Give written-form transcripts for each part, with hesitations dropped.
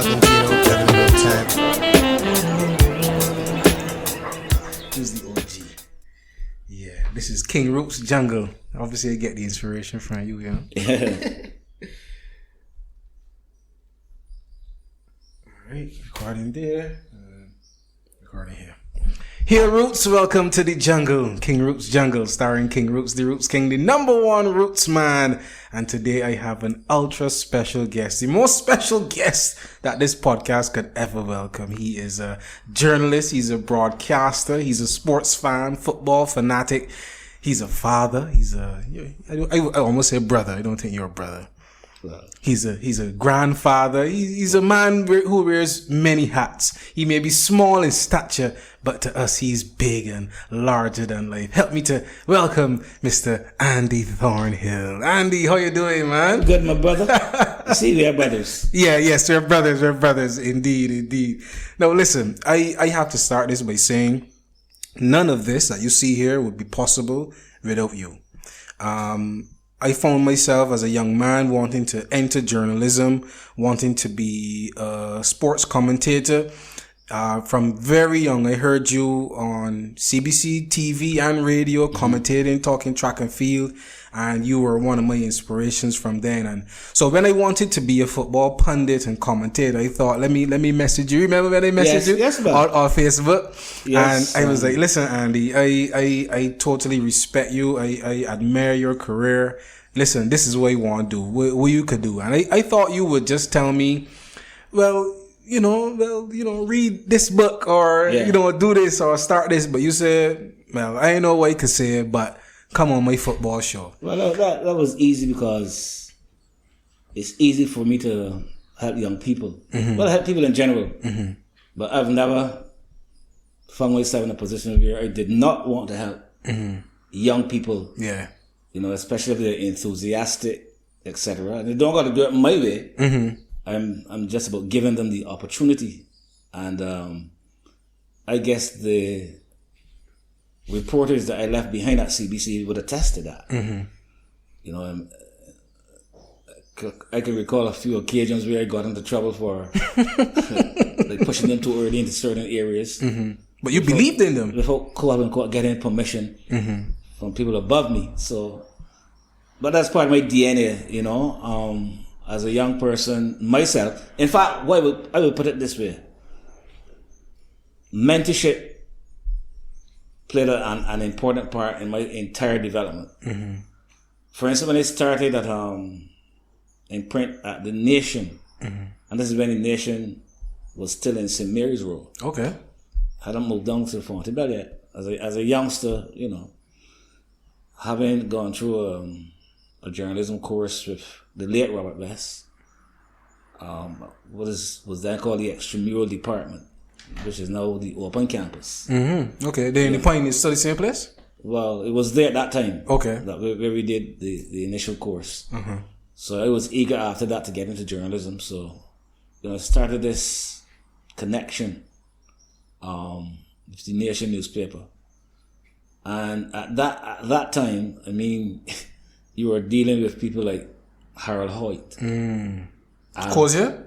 talking to, having a good time. Who's the OG? Yeah, this is King Roots Jungle. Obviously, I get the inspiration from you, you know? Alright, recording there. Recording here. Here, Roots, welcome to the jungle. King Roots Jungle, starring King Roots, the Roots King, the number one Roots man. And today I have an ultra special guest, the most special guest that this podcast could ever welcome. He is a journalist, he's a broadcaster, he's a sports fan, football fanatic, he's a father, he's a, I almost say brother, I don't think you're a brother. He's a grandfather. He's a man who wears many hats. He may be small in stature, but to us he's big and larger than life. Help me to welcome Mr. Andi Thornhill. Andy, how you doing, man? Good, my brother. See, we are brothers. Yes, we're brothers. We're brothers, indeed. Now, listen, I have to start this by saying none of this that you see here would be possible without you. I found myself as a young man wanting to enter journalism, wanting to be a sports commentator. From very young, I heard you on CBC TV and radio, commentating, talking track and field, and you were one of my inspirations from then. And so when I wanted to be a football pundit and commentator, I thought, let me message you. Remember when I messaged you? Yes, on Facebook? Yes, and I was like, listen, Andy, I totally respect you. I admire your career. Listen, this is what you want to do, what you could do. And I thought you would just tell me, read this book or, do this or start this. But you said, well, I ain't know what you could say, but come on my football show. Well, that was easy because it's easy for me to help young people. Mm-hmm. Well, help people in general. Mm-hmm. But I've never found myself in a position where I did not want to help young people. Yeah. Especially if they're enthusiastic, etc. And they don't got to do it my way. Mm-hmm. I'm just about giving them the opportunity. And I guess the reporters that I left behind at CBC would attest to that. Mm-hmm. I can recall a few occasions where I got into trouble for like pushing them too early into certain areas. Mm-hmm. But you believed in them. Without getting permission from people above me. But that's part of my DNA, as a young person, myself. In fact, I would put it this way. Mentorship played an important part in my entire development. Mm-hmm. For instance, when I started in print at The Nation, and this is when The Nation was still in St. Mary's Road. Okay. I hadn't moved down to Fontebelle yet. As a youngster, having gone through a journalism course with the late Robert West, was then called the extramural department, which is now the open campus. Mm-hmm. Okay, then the point is still the same place? Well, it was there at that time. Okay. Where we did the initial course. Mm-hmm. So I was eager after that to get into journalism. So, I started this connection with the Nation newspaper. And at that time, I mean, you were dealing with people like Harold Hoyt. Cozier?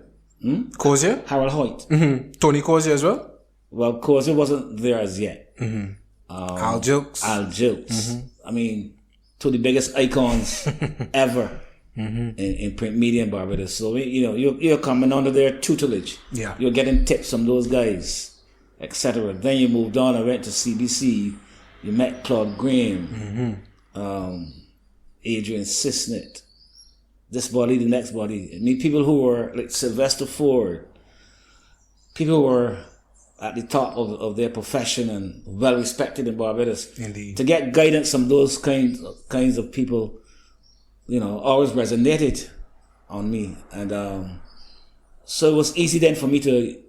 Cozier? Harold Hoyt. Mm-hmm. Tony Cozier as well? Well, Cozier wasn't there as yet. Mm-hmm. Al Jokes. Mm-hmm. I mean, two of the biggest icons ever in print media in Barbados. So, you're coming under their tutelage. Yeah. You're getting tips from those guys, etc. Then you moved on and went to CBC. You met Claude Graham, Adrian Sisnet, this body, the next body. I mean, people who were like Sylvester Ford, people who were at the top of their profession and well respected in Barbados. Indeed. To get guidance from those kinds of people, always resonated on me. And so it was easy then for me to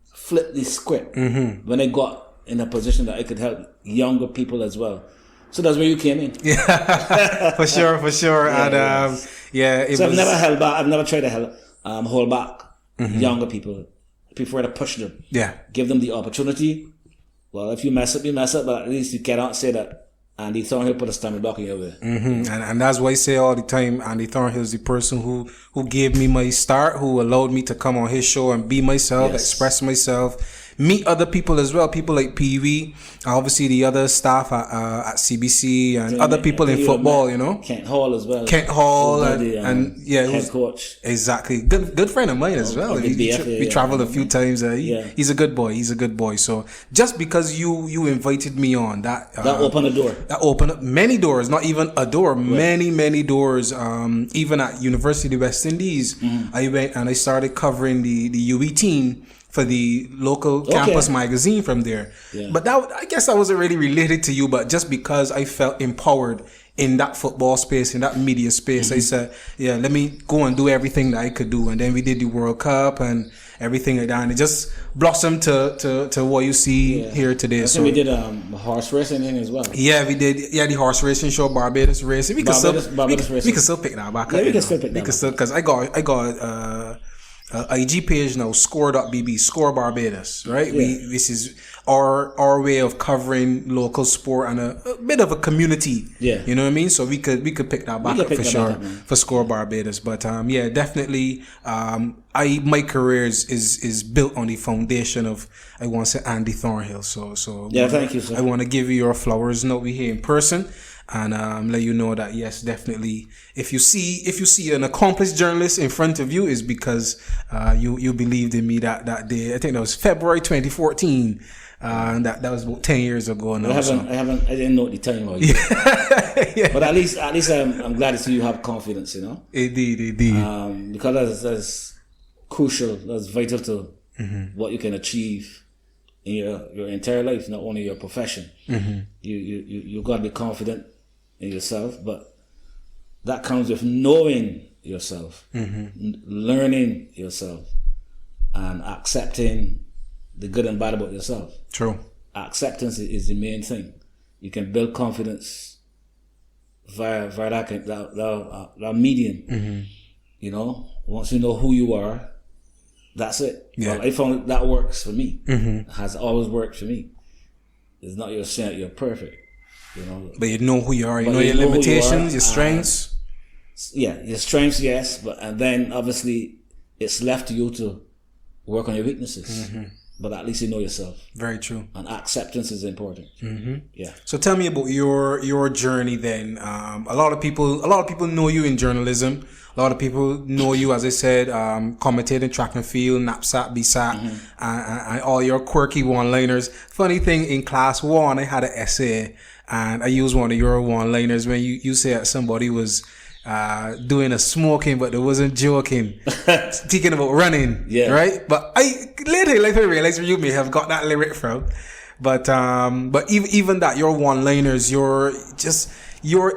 flip the script when I got in a position that I could help younger people as well. So that's where you came in. Yeah, for sure. Yeah, and I've never held back. I've never tried to hold back younger people. I prefer to push them. Yeah. Give them the opportunity. Well, if you mess up, you mess up, but at least you cannot say that Andi Thornhill put a stumbling block in your way. And that's why I say all the time, Andi Thornhill is the person who gave me my start, who allowed me to come on his show and be myself, express myself, meet other people as well, people like PV, obviously the other staff at CBC and other people in football, you know. Kent Hall as well. Kent Hall and head coach. Exactly. Good friend of mine as well. We traveled a few times. He's a good boy. He's a good boy. So just because you invited me on, that opened a door. That opened up many doors, not even a door, many doors. Even at University of West Indies, I went and I started covering the UE team for the local campus magazine from there. Yeah. But I guess that wasn't really related to you, but just because I felt empowered in that football space, in that media space, I said, let me go and do everything that I could do. And then we did the World Cup and everything like that. And it just blossomed to what you see here today. So we did horse racing as well. Yeah, we did. Yeah, the horse racing show, Barbados racing. We can still pick that back up. Yeah, we can still pick that back. Because I got IG page now, score.bb, Score Barbados, right? Yeah. This is our way of covering local sport and a bit of a community. Yeah. You know what I mean? So we could pick that back up for sure for Score Barbados. But definitely my career is built on the foundation of, I want to say, Andi Thornhill. So thank you, sir. I want to give you your flowers now we here in person. And let you know that yes, definitely, if you see an accomplished journalist in front of you, is because you believed in me that day. I think that was February 2014. And that was about 10 years ago now. I didn't know the time. But at least I'm glad to see you have confidence, you know. Indeed. Because that's crucial, that's vital to what you can achieve in your entire life, not only your profession. You got to be confident in yourself, but that comes with knowing yourself, learning yourself, and accepting the good and bad about yourself. True. Acceptance is the main thing. You can build confidence via that medium. You know, once you know who you are, that's it. Yeah. Well, I found that works for me. It has always worked for me. It's not you're saying that you're perfect, you know. But you know who you are. You know your limitations, your strengths. Your strengths, yes. And then obviously it's left to you to work on your weaknesses. But at least you know yourself. Very true. And acceptance is important. Yeah. So tell me about your journey then. A lot of people know you in journalism. A lot of people know you, as I said, commentating track and field, knapsack, BSAT, and all your quirky one-liners. Funny thing, in class 1, I had an essay, and I used one of your one-liners when you said somebody was doing a smoking, but they wasn't joking. Speaking about running, right? But I later realized where you may have got that lyric from. But even that, your one-liners, your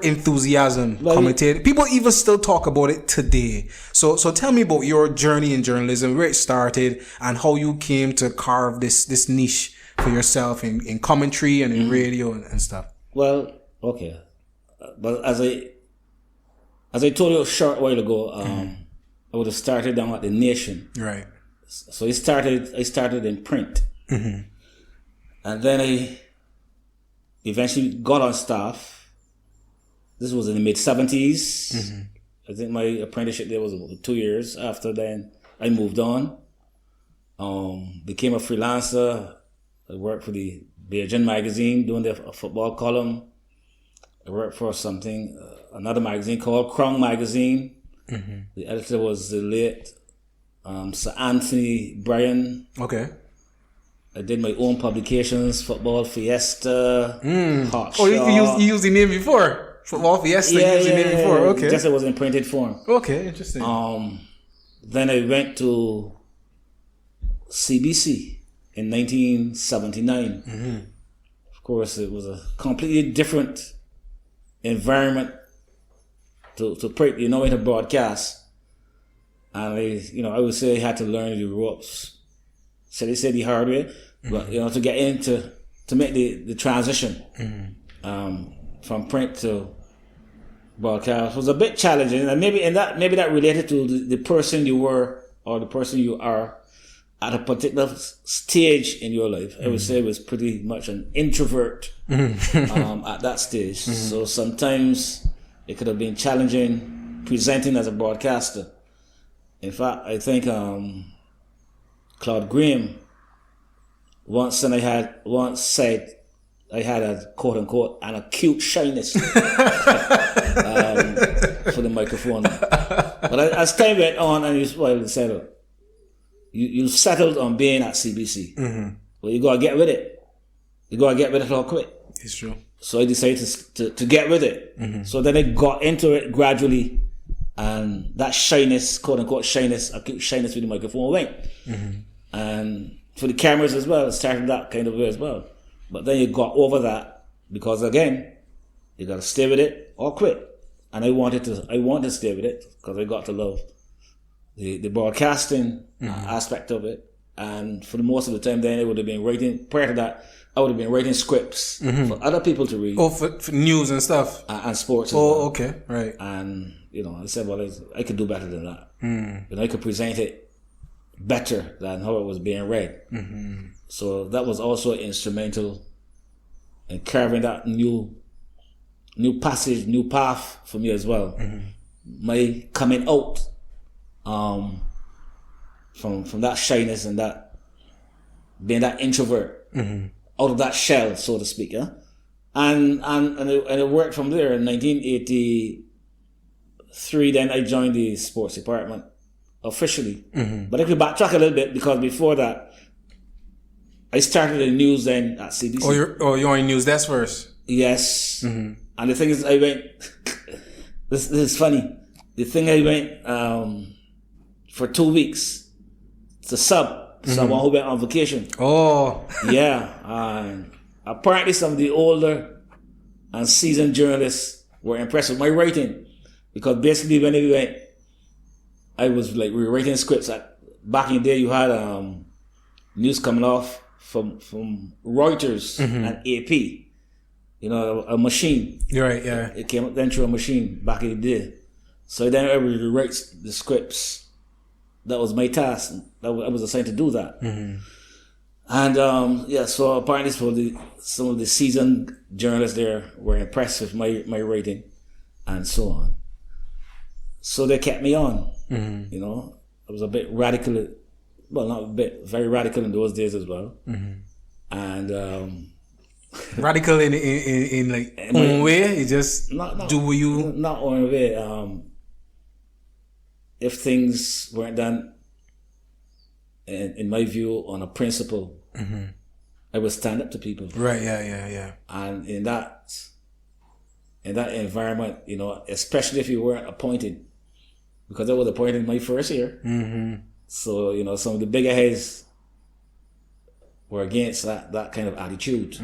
enthusiasm, commentating. People even still talk about it today. So tell me about your journey in journalism, where it started, and how you came to carve this niche for yourself in commentary and in radio and stuff. Well, okay. But as I told you a short while ago, I would have started down at the Nation. Right. So I started in print. And then I eventually got on staff. This was in the mid-70s. I think my apprenticeship there was about 2 years. After then, I moved on. Became a freelancer. I worked for the Belgian magazine, doing the football column. I worked for another magazine called Crown Magazine. The editor was the late Sir Anthony Bryan. Okay. I did my own publications, Football Fiesta, Hot Shot. Oh, you used the name before? Football Fiesta, you used the name before? Okay. Just it was in printed form. Okay, interesting. Then I went to CBC in 1979. Of course, it was a completely different environment to print, to broadcast. And I would say I had to learn the ropes. So they say the hard way, but to get into to make the transition from print to broadcast was a bit challenging, and maybe that related to the person you were or the person you are at a particular stage in your life, I would say I was pretty much an introvert at that stage. So sometimes it could have been challenging presenting as a broadcaster. In fact, I think Claude Graham once said I had a quote unquote an acute shyness for the microphone. But as time went on, and you said, you settled on being at CBC. Well, you gotta get with it. You gotta get with it or quit. It's true. So I decided to get with it. So then I got into it gradually, and that shyness, quote unquote shyness, acute shyness with the microphone went. And for the cameras as well, it started that kind of way as well. But then you got over that because again, you gotta stay with it or quit. And I wanted to stay with it because I got to love the broadcasting aspect of it. And for the most of the time then I would have been writing, prior to that, I would have been writing scripts for other people to read. Oh, for news and stuff? And sports as well. well. Okay, right. And, I said, well, I could do better than that. I could present it better than how it was being read. So that was also instrumental in carving that new passage, new path for me as well. My coming out from that shyness and that being that introvert, out of that shell, so to speak, yeah. And it worked from there. In 1983, then I joined the sports department officially. But I could backtrack a little bit because before that, I started in news then at CBC. Oh, you're in news desk first? Yes. And the thing is, I went, this is funny. The thing I went for 2 weeks to someone who went on vacation. Oh. Yeah. And apparently some of the older and seasoned journalists were impressed with my writing. Because basically when I went, I was like rewriting scripts. Back in the day you had news coming off from Reuters and AP. A machine. You're right, yeah. It came up then through a machine back in the day. So then I would write the scripts. That was my task. I was assigned to do that. And so apparently some of the seasoned journalists there were impressed with my writing and so on. So they kept me on. I was a bit radical, well, not a bit, very radical in those days as well. And radical in like own way. You just do what you not own way. If things weren't done, in my view, on a principle, I would stand up to people. Right. Yeah. And in that environment, especially if you weren't appointed, because I was appointed my first year. So some of the bigger heads were against that kind of attitude.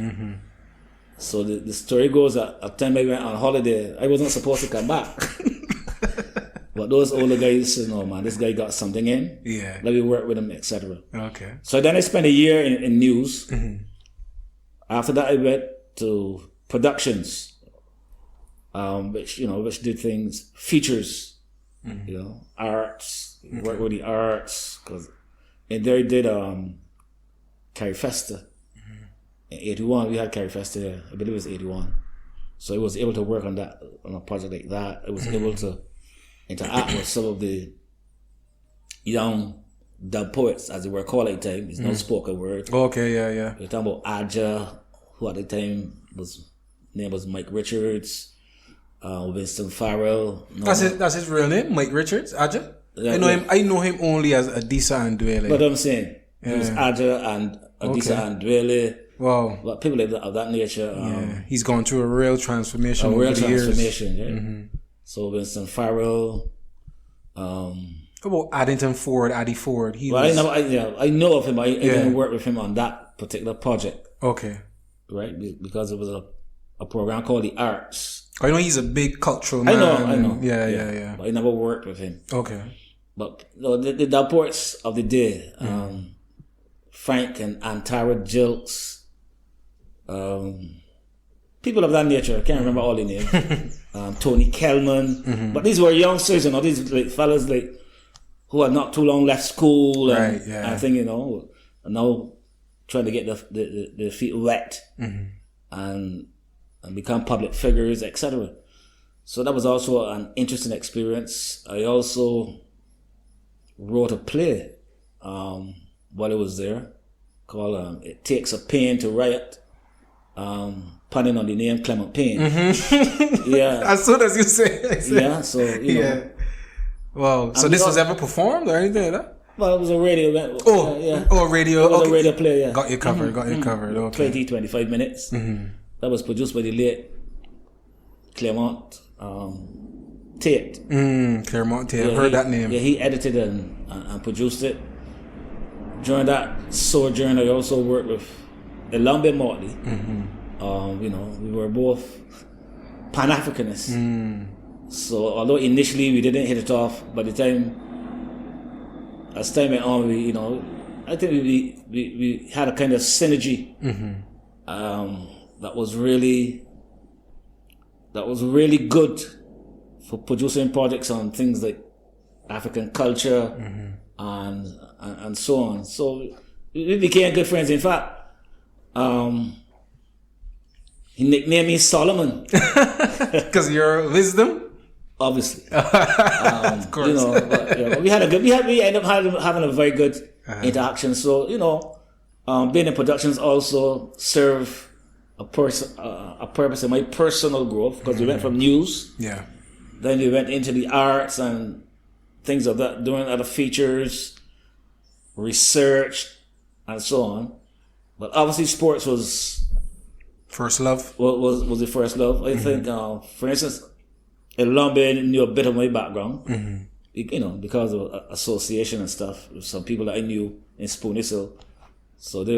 So the story goes that at the time I went on holiday, I wasn't supposed to come back. But those older guys said, no man, this guy got something in. Yeah. Let me work with him, etc. Okay. So then I spent a year in news. After that I went to productions, which did things, features, arts, work with the arts. Cause and there I did Carrie Festa. In 81, we had Carrie Festa here. I believe it was 81. So I was able to work on a project like that. I was able to interact with some of the young dub poets, as they were called at the time. It's no spoken word. Okay, yeah. We're talking about Aja, who at the time name was Mike Richards, Winston Farrell. That's his real name, Mike Richards, Aja? I know him only as Adisa and Dwele. But I'm saying, it was Aja and Adisa and Dwele. Wow. But people of that nature. He's gone through a real transformation over the years. Yeah. So Winston Farrell. How about Addington Ford, Addie Ford? I know of him. I didn't work with him on that particular project. Okay. Right? Because it was a program called The Arts. I know he's a big cultural man. I know. Yeah. But I never worked with him. Okay. But the dub poets of the day, Frank and Antara Jilks, people of that nature, I can't remember all the names. Tony Kellman. But these were youngsters, these like fellas like who had not too long left school and Right, yeah. I think, are now trying to get the feet wet and become public figures, etc. So that was also an interesting experience. I also wrote a play while I was there called It Takes a Pain to Riot, punning on the name Clement Payne. Yeah. As soon as you say it. Yeah, so, Yeah. Wow. So this was ever performed or anything like that? Well, it was a radio event. Oh, radio. It was Okay. a radio play, yeah. Got you covered. Okay. 25 minutes. That was produced by the late Clement Tate. Claremont Tate. I've heard that name. Yeah, he edited and produced it. During that sojourn, I also worked with Elambe Motley. We were both Pan-Africanists. So although initially we didn't hit it off, by the time as time went on, I think we had a kind of synergy that was really good for producing projects on things like African culture and so on. So we became good friends. In fact, he nicknamed me Solomon because your wisdom. Obviously, Of course. But we ended up having a very good interaction. So being in productions also serve a purpose in my personal growth, because we went from news, then we went into the arts and things of that, doing other features, research, and so on. But obviously, sports was first love. Was the first love. I think, for instance, Elambe knew a bit of my background, because of association and stuff with some people that I knew in Spoonie Hill. So they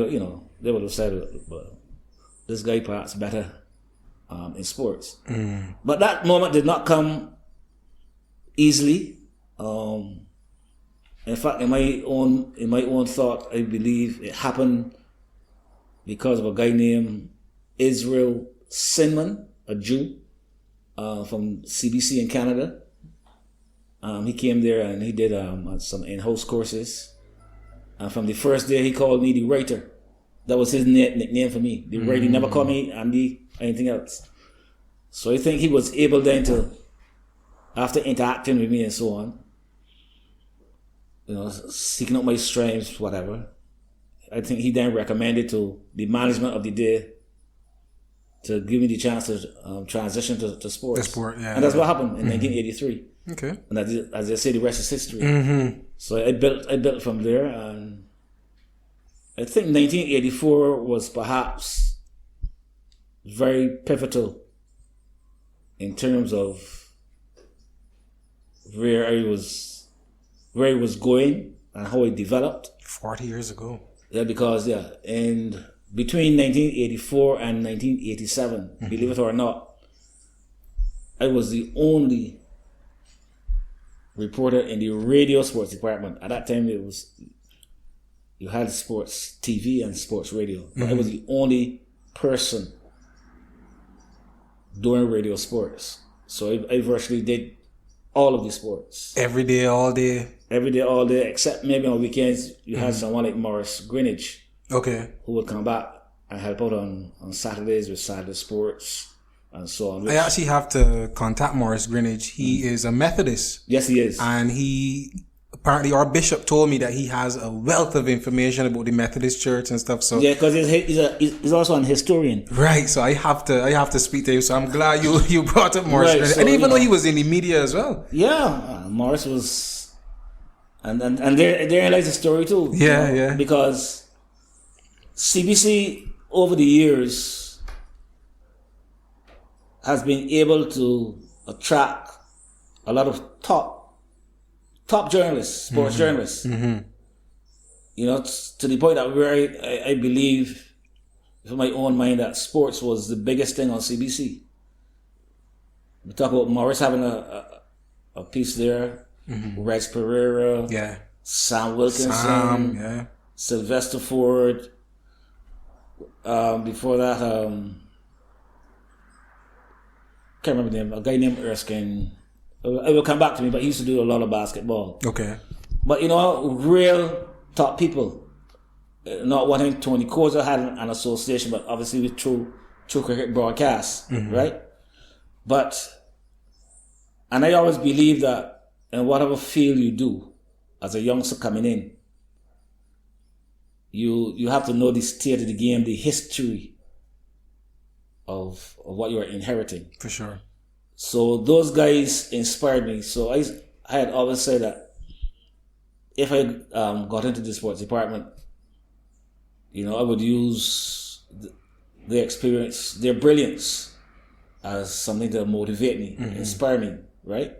would have said, well, this guy perhaps better in sports. But that moment did not come easily. In fact, in my own thought, I believe it happened because of a guy named Israel Sinman, a Jew. From CBC in Canada. He came there and he did some in-house courses. And from the first day, he called me the writer. That was his nickname for me. The writer. He never called me Andi or anything else. So I think he was able then to, after interacting with me and so on, seeking out my strengths, whatever, I think he then recommended to the management of the day to give me the chance to transition to sports. The sport, yeah. And that's what happened in 1983. Okay. And as I say, the rest is history. So I built from there, and I think 1984 was perhaps very pivotal in terms of where I was going and how it developed. 40 years ago. Yeah, because and between 1984 and 1987, believe it or not, I was the only reporter in the radio sports department. At that time, you had sports TV and sports radio. But I was the only person doing radio sports. So I virtually did all of the sports. Every day, all day. Every day, all day, except maybe on weekends, you had someone like Morris Greenwich. Okay. Who would come back and help out on Saturdays with Saturday sports and so on. I actually have to contact Morris Greenwich. He is a Methodist. Yes, he is. And apparently our bishop told me that he has a wealth of information about the Methodist Church and stuff. So because he's also an historian. Right. So I have to speak to him. So I'm glad you brought up Morris Greenwich. So, I didn't even know he was in the media as well. Yeah, Morris was, and there lies the story too. Yeah. Because CBC over the years has been able to attract a lot of top journalists, sports journalists. To the point that where I believe, from my own mind, that sports was the biggest thing on CBC. We talk about Morris having a piece there, Rex Pereira, Sam Wilkinson, Sylvester Ford. Before that, can't remember the name. A guy named Erskine. It will come back to me, but he used to do a lot of basketball. Okay. But real top people. Not wanting Tony Koza had an association, but obviously with true cricket broadcasts, right? And I always believe that in whatever field you do, as a youngster coming in, you have to know the state of the game, the history of what you're inheriting. For sure. So those guys inspired me. So I had always said that if I got into the sports department, I would use their experience, their brilliance, as something to motivate me, inspire me, right?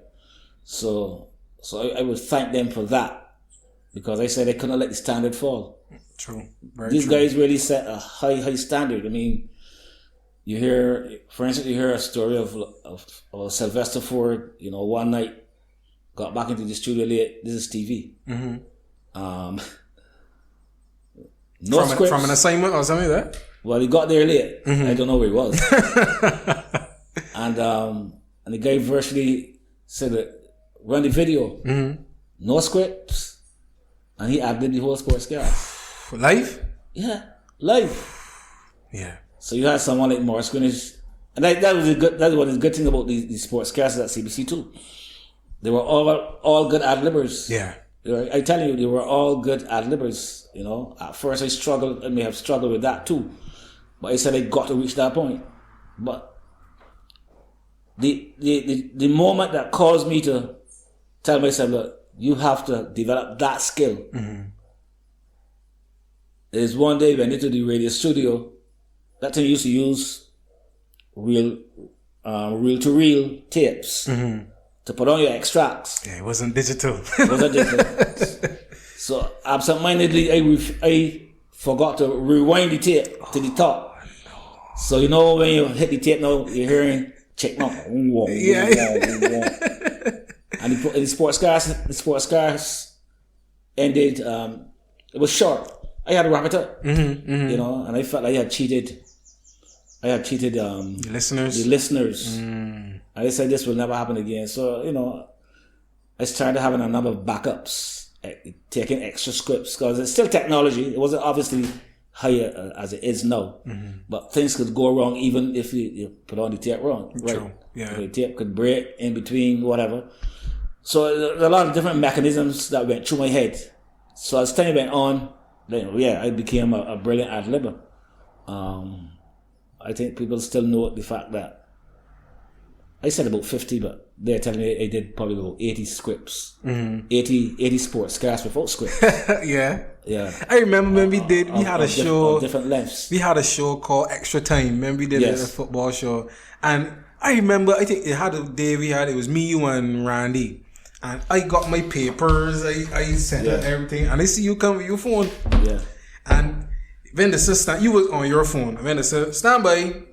So I would thank them for that, because I said I couldn't let the standard fall. True. These guys really set a high standard. I mean, for instance, you hear a story of Sylvester Ford. One night got back into the studio late. This is TV. No scripts. From an assignment or something like that? Well, he got there late. I don't know where he was. and the guy virtually said that, run the video. No scripts. And he ad-libbed the whole sports cast. Live? Yeah, live. Yeah. So you had someone like Morris Greenwich. And that was the good thing about the sports casters at CBC too. They were all good ad-libbers. Yeah. I tell you, they were all good ad-libbers. At first I may have struggled with that too. But I said I got to reach that point. But the moment that caused me to tell myself, look, you have to develop that skill, is one day when I went into the radio studio. That time I used to use reel-to-reel tapes to put on your extracts. Yeah, it wasn't digital. So absentmindedly, I forgot to rewind the tape to the top. So when you hit the tape now, you're hearing check now. Yeah. And the sports cars ended. It was short. I had to wrap it up. And I felt like I had cheated the listeners. And I said this will never happen again. So I started having a number of backups, taking extra scripts, because it's still technology. It wasn't obviously higher as it is now, but things could go wrong even if you put on the tape wrong. Right? True. Yeah. The tape could break in between, whatever. So there's a lot of different mechanisms that went through my head. So as time went on, I became a brilliant ad-libber. I think people still know the fact that I said about 50, but they're telling me I did probably about 80 scripts. 80 sports casts without scripts. Yeah. Yeah. I remember when we had a show. Different lengths. We had a show called Extra Time. Remember we did a football show. And I remember, I think it had a day it was me, you, and Randy. And I got my papers, I sent her everything. And I see you come with your phone. Yeah. And when the sister, you was on your phone. When the sister, stand by.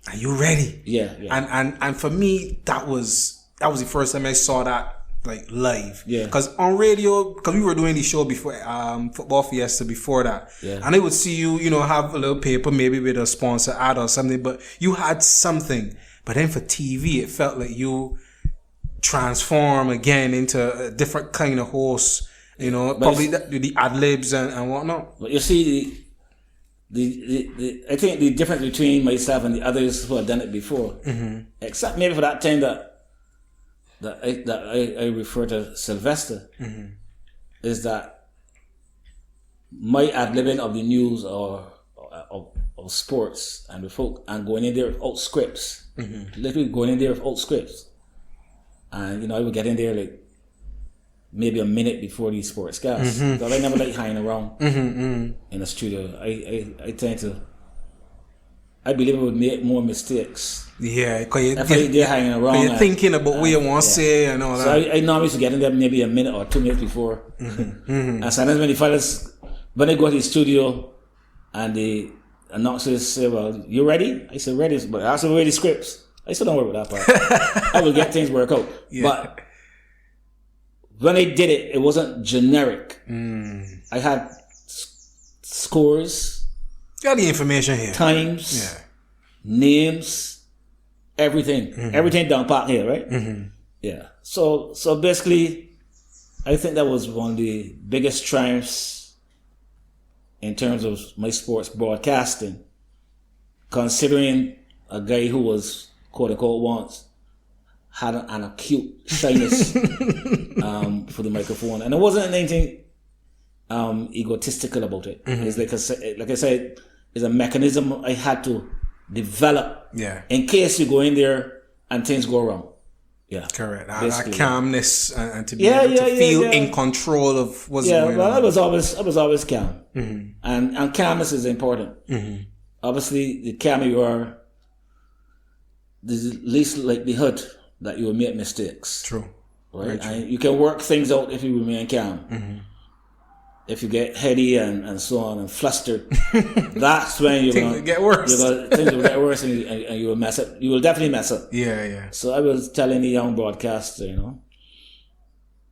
Are you ready? Yeah. And for me, that was the first time I saw that live. Yeah. Because on radio, because we were doing the show before Football Fiesta before that. Yeah. And I would see you, have a little paper maybe with a sponsor ad or something, but you had something. But then for TV, it felt like you transform again into a different kind of host. Probably the ad libs and whatnot. But you see I think the difference between myself and the others who have done it before, except maybe for that time that I refer to Sylvester, is that my ad-libbing of the news or of sports and going in there without scripts, literally going in there without scripts, and I would get in there maybe a minute before these sports guys. Because I never like hanging around in the studio. I believe I would make more mistakes. Yeah, if they're hanging around. You're thinking about what you want to say and all that. So I normally used to get in there maybe a minute or 2 minutes before. And sometimes when the fellas, when they go to the studio and the announcers say, well, you ready? I said, ready. But I also read the scripts. I said, don't worry about that part. I will get things work out. Yeah. But when I did it, it wasn't generic. I had scores. Got the information here. Times. Names. Everything. Everything down pat here, right? Yeah. So basically, I think that was one of the biggest triumphs in terms of my sports broadcasting, considering a guy who was, quote unquote, once had an acute shyness for the microphone. And there wasn't anything egotistical about it. It's like I said, it's a mechanism I had to develop in case you go in there and things go wrong. Yeah, correct. That calmness and to be able to feel in control of what's going on. I was always calm, and calmness is important. Obviously, the calmer you are, the least likelihood that you will make mistakes. True, right? And you can work things out if you remain calm. If you get heady and so on and flustered, that's when you're going to get worse. Things will get worse, and you will mess up. You will definitely mess up. Yeah. So I was telling the young broadcaster,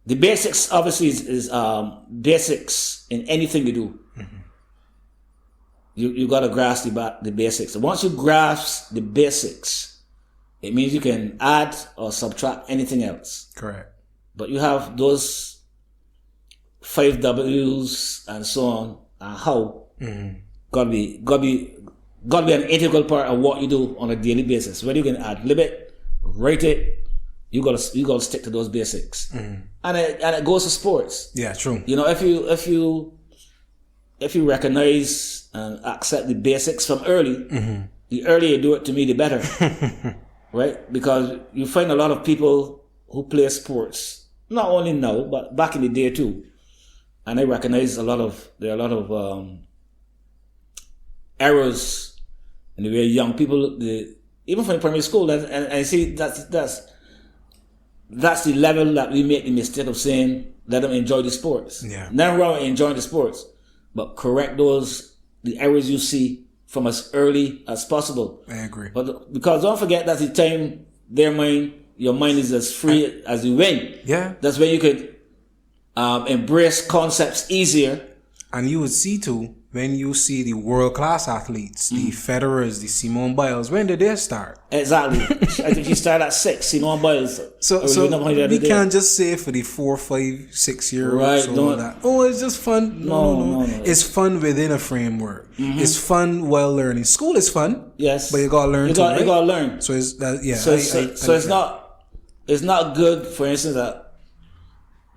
the basics obviously is basics in anything you do. You got to grasp the basics. And once you grasp the basics, it means you can add or subtract anything else. Correct. But you have those 5 W's and so on, and how gotta be an integral part of what you do on a daily basis. Whether you can ad-lib it, write it, you gotta stick to those basics. And it goes to sports. Yeah, true. If you recognize and accept the basics from early, the earlier you do it, to me, the better. Right? Because you find a lot of people who play sports, not only now, but back in the day too. And I recognize there are a lot of errors in the way young people, even from primary school, and I see that's the level that we make the mistake of saying, let them enjoy the sports. Yeah. Nothing wrong with enjoying the sports, but correct the errors you see from as early as possible. I agree. But because don't forget that's the time your mind is as free as you win. Yeah. That's when you could embrace concepts easier. And you would see too, when you see the world-class athletes, the Federers, the Simone Biles, when did they start? Exactly. I think she started at 6, Simone Biles. So we can't just say for the 4, 5, 6 year olds it's just fun. No. It's fun within a framework. It's fun while learning. School is fun. Yes. But you gotta learn You gotta learn. So it's that, yeah. So it's not good, for instance, that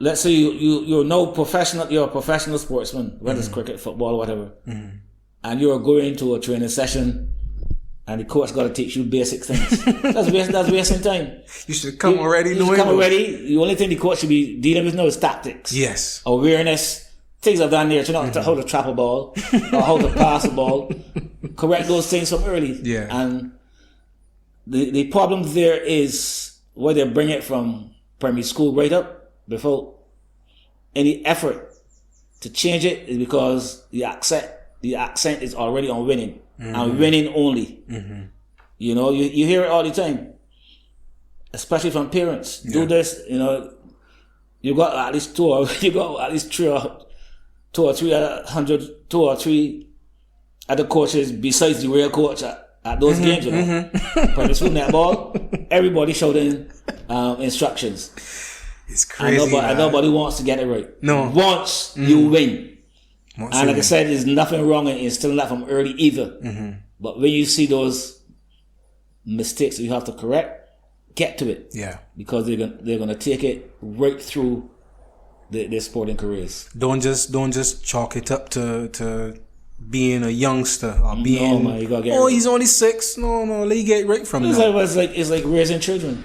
let's say you're a professional sportsman, whether it's cricket, football, whatever, and you're going to a training session and the coach got to teach you basic things. That's wasting time. You should come already knowing. The only thing the coach should be dealing with now is tactics. Yes. Awareness. Things I've done there to know how to trap a ball or how to pass a ball. Correct those things from early. Yeah. And the problem there is where they bring it from primary school right up. Before any effort to change it is because the accent is already on winning and winning only. You hear it all the time, especially from parents. Do this, you got at least two or three other coaches besides the real coach at those games. Primary school netball, everybody shouting instructions. It's crazy. And nobody wants to get it right. No. Once you win. And like I said, there's nothing wrong in instilling that from early either. But when you see those mistakes that you have to correct, get to it. Yeah. Because they're gonna take it right through their sporting careers. Don't just chalk it up to being a youngster or being he's only 6. No, let you get right from that. It's like raising children.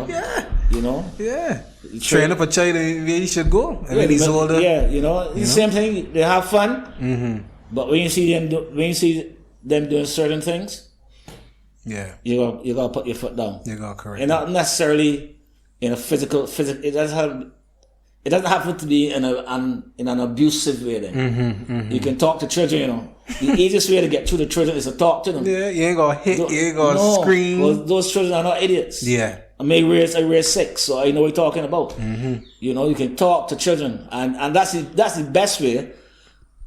Yeah. Yeah. Train up a child the way he should go. And when he's older. Yeah, the same thing. They have fun. But when you see them doing certain things, you gotta put your foot down. You gotta correct. And not necessarily in a physical. It doesn't have to be in an abusive way. Then you can talk to children. The easiest way to get through the children is to talk to them. Yeah, you ain't gonna hit. You ain't gonna scream. Well, those children are not idiots. Yeah. I raised 6, so I know what you're talking about. You can talk to children, and that's the best way,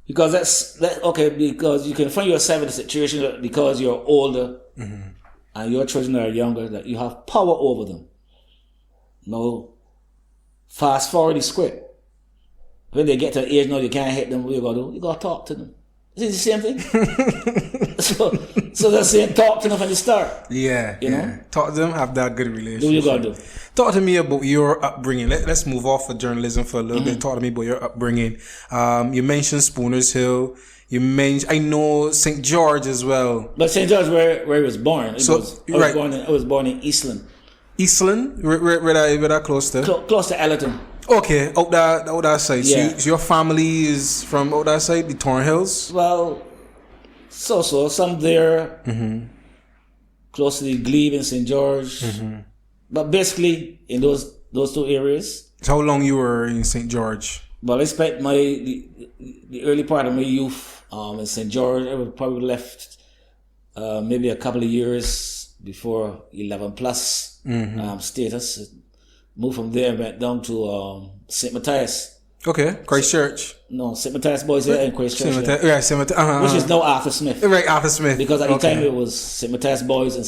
because because you can find yourself in a situation because you're older and your children are younger that you have power over them. No, fast forward the script. When they get to the age now, you can't hit them. What you gotta do? You gotta talk to them. Is it the same thing? so they're saying talk to them from the start. Yeah, You know? Talk to them, have that good relationship. Do what you gotta do. Talk to me about your upbringing. Let's move off of journalism for a little bit. Talk to me about your upbringing. You mentioned Spooners Hill. I know St. George as well. But St. George, where he was born. I was born in Eastland. Eastland? Where that close to? Close to Ellerton. Okay, out that side. Yeah. So your family is from out that side, the Thornhills? Well, so some there, close to the Glebe and St. George, but basically in those two areas. So how long you were in St. George? Well, I spent the early part of my youth in St. George. I would probably left maybe a couple of years before 11 plus status. Moved from there, went down to St. Matthias. Okay, Christchurch. No, St. Matthias Boys there in Christchurch. St. Matthias. Which is now Arthur Smith. Right, Arthur Smith. Because at the time it was St. Matthias Boys and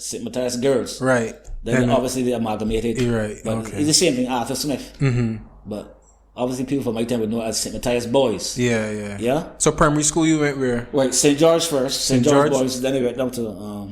St. Matthias Girls. Right. Then obviously they amalgamated. Right, but okay. It's the same thing, Arthur Smith. But obviously people from my time would know it as St. Matthias Boys. Yeah. Yeah? So primary school you went where? Right, St. George first. St. George Boys. Then we went down to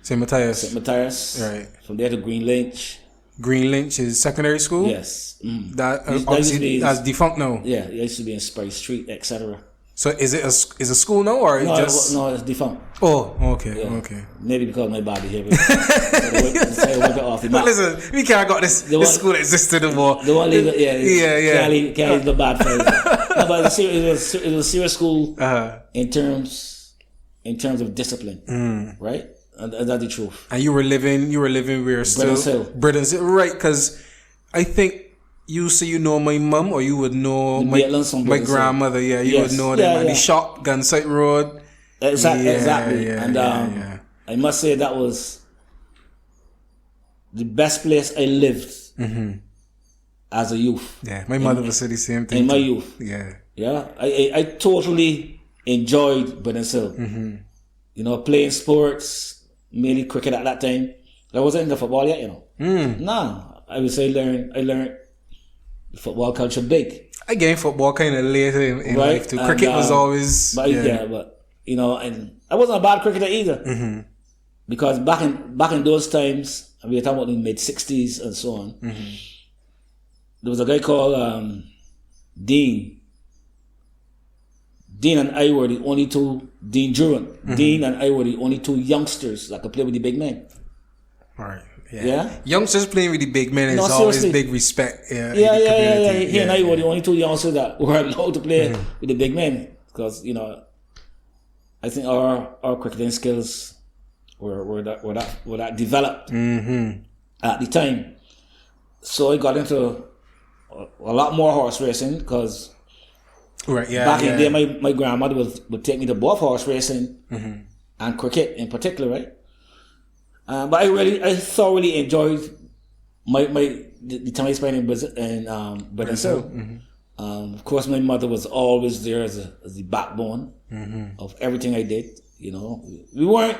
St. Matthias. St. Matthias. Right. From there to Green Lynch. Green Lynch is secondary school? Yes. That obviously that's defunct now. Yeah, it used to be in Spray Street, etc. So is it a school now or No, just? no, it's defunct. Oh, okay, Yeah. okay. Maybe because of my body here. But I wipe it off the But map. listen, we can't got this school existed anymore. They won't leave it. Yeah. Can't leave the bad phrase. No, but it was a serious school in terms of discipline, right? And that's the truth. And you were living where still? Britain's Hill. Right, because I think you say you know my mum or you would know my grandmother. Yeah, you would know them. And the shop, Gunsite Road. Exactly. And I must say that was the best place I lived as a youth. Yeah, my mother would say the same thing. In my youth. Yeah. Yeah, I totally enjoyed Britain's Hill. You know, playing sports, mainly cricket at that time. I wasn't into football yet, you know. Nah, I would say I learned football culture big. I gained football kind of later in life too. Cricket was always... But you know, and I wasn't a bad cricketer either. Because back in those times, we were talking about the mid-60s and so on, there was a guy called Dean. Dean and I were the only two, Dean Druin. Dean and I were the only two youngsters that could play with the big men. Right. Yeah. Youngsters playing with the big men is always big respect. Yeah. He and I were the only two youngsters that were allowed to play with the big men. Because, you know, I think our cricketing skills were that developed at the time. So I got into a lot more horse racing because back in the day, my grandmother would take me to both horse racing and cricket in particular, right? But I thoroughly enjoyed the time I spent in Brazil. Of course, my mother was always there as the backbone of everything I did. You know, we weren't,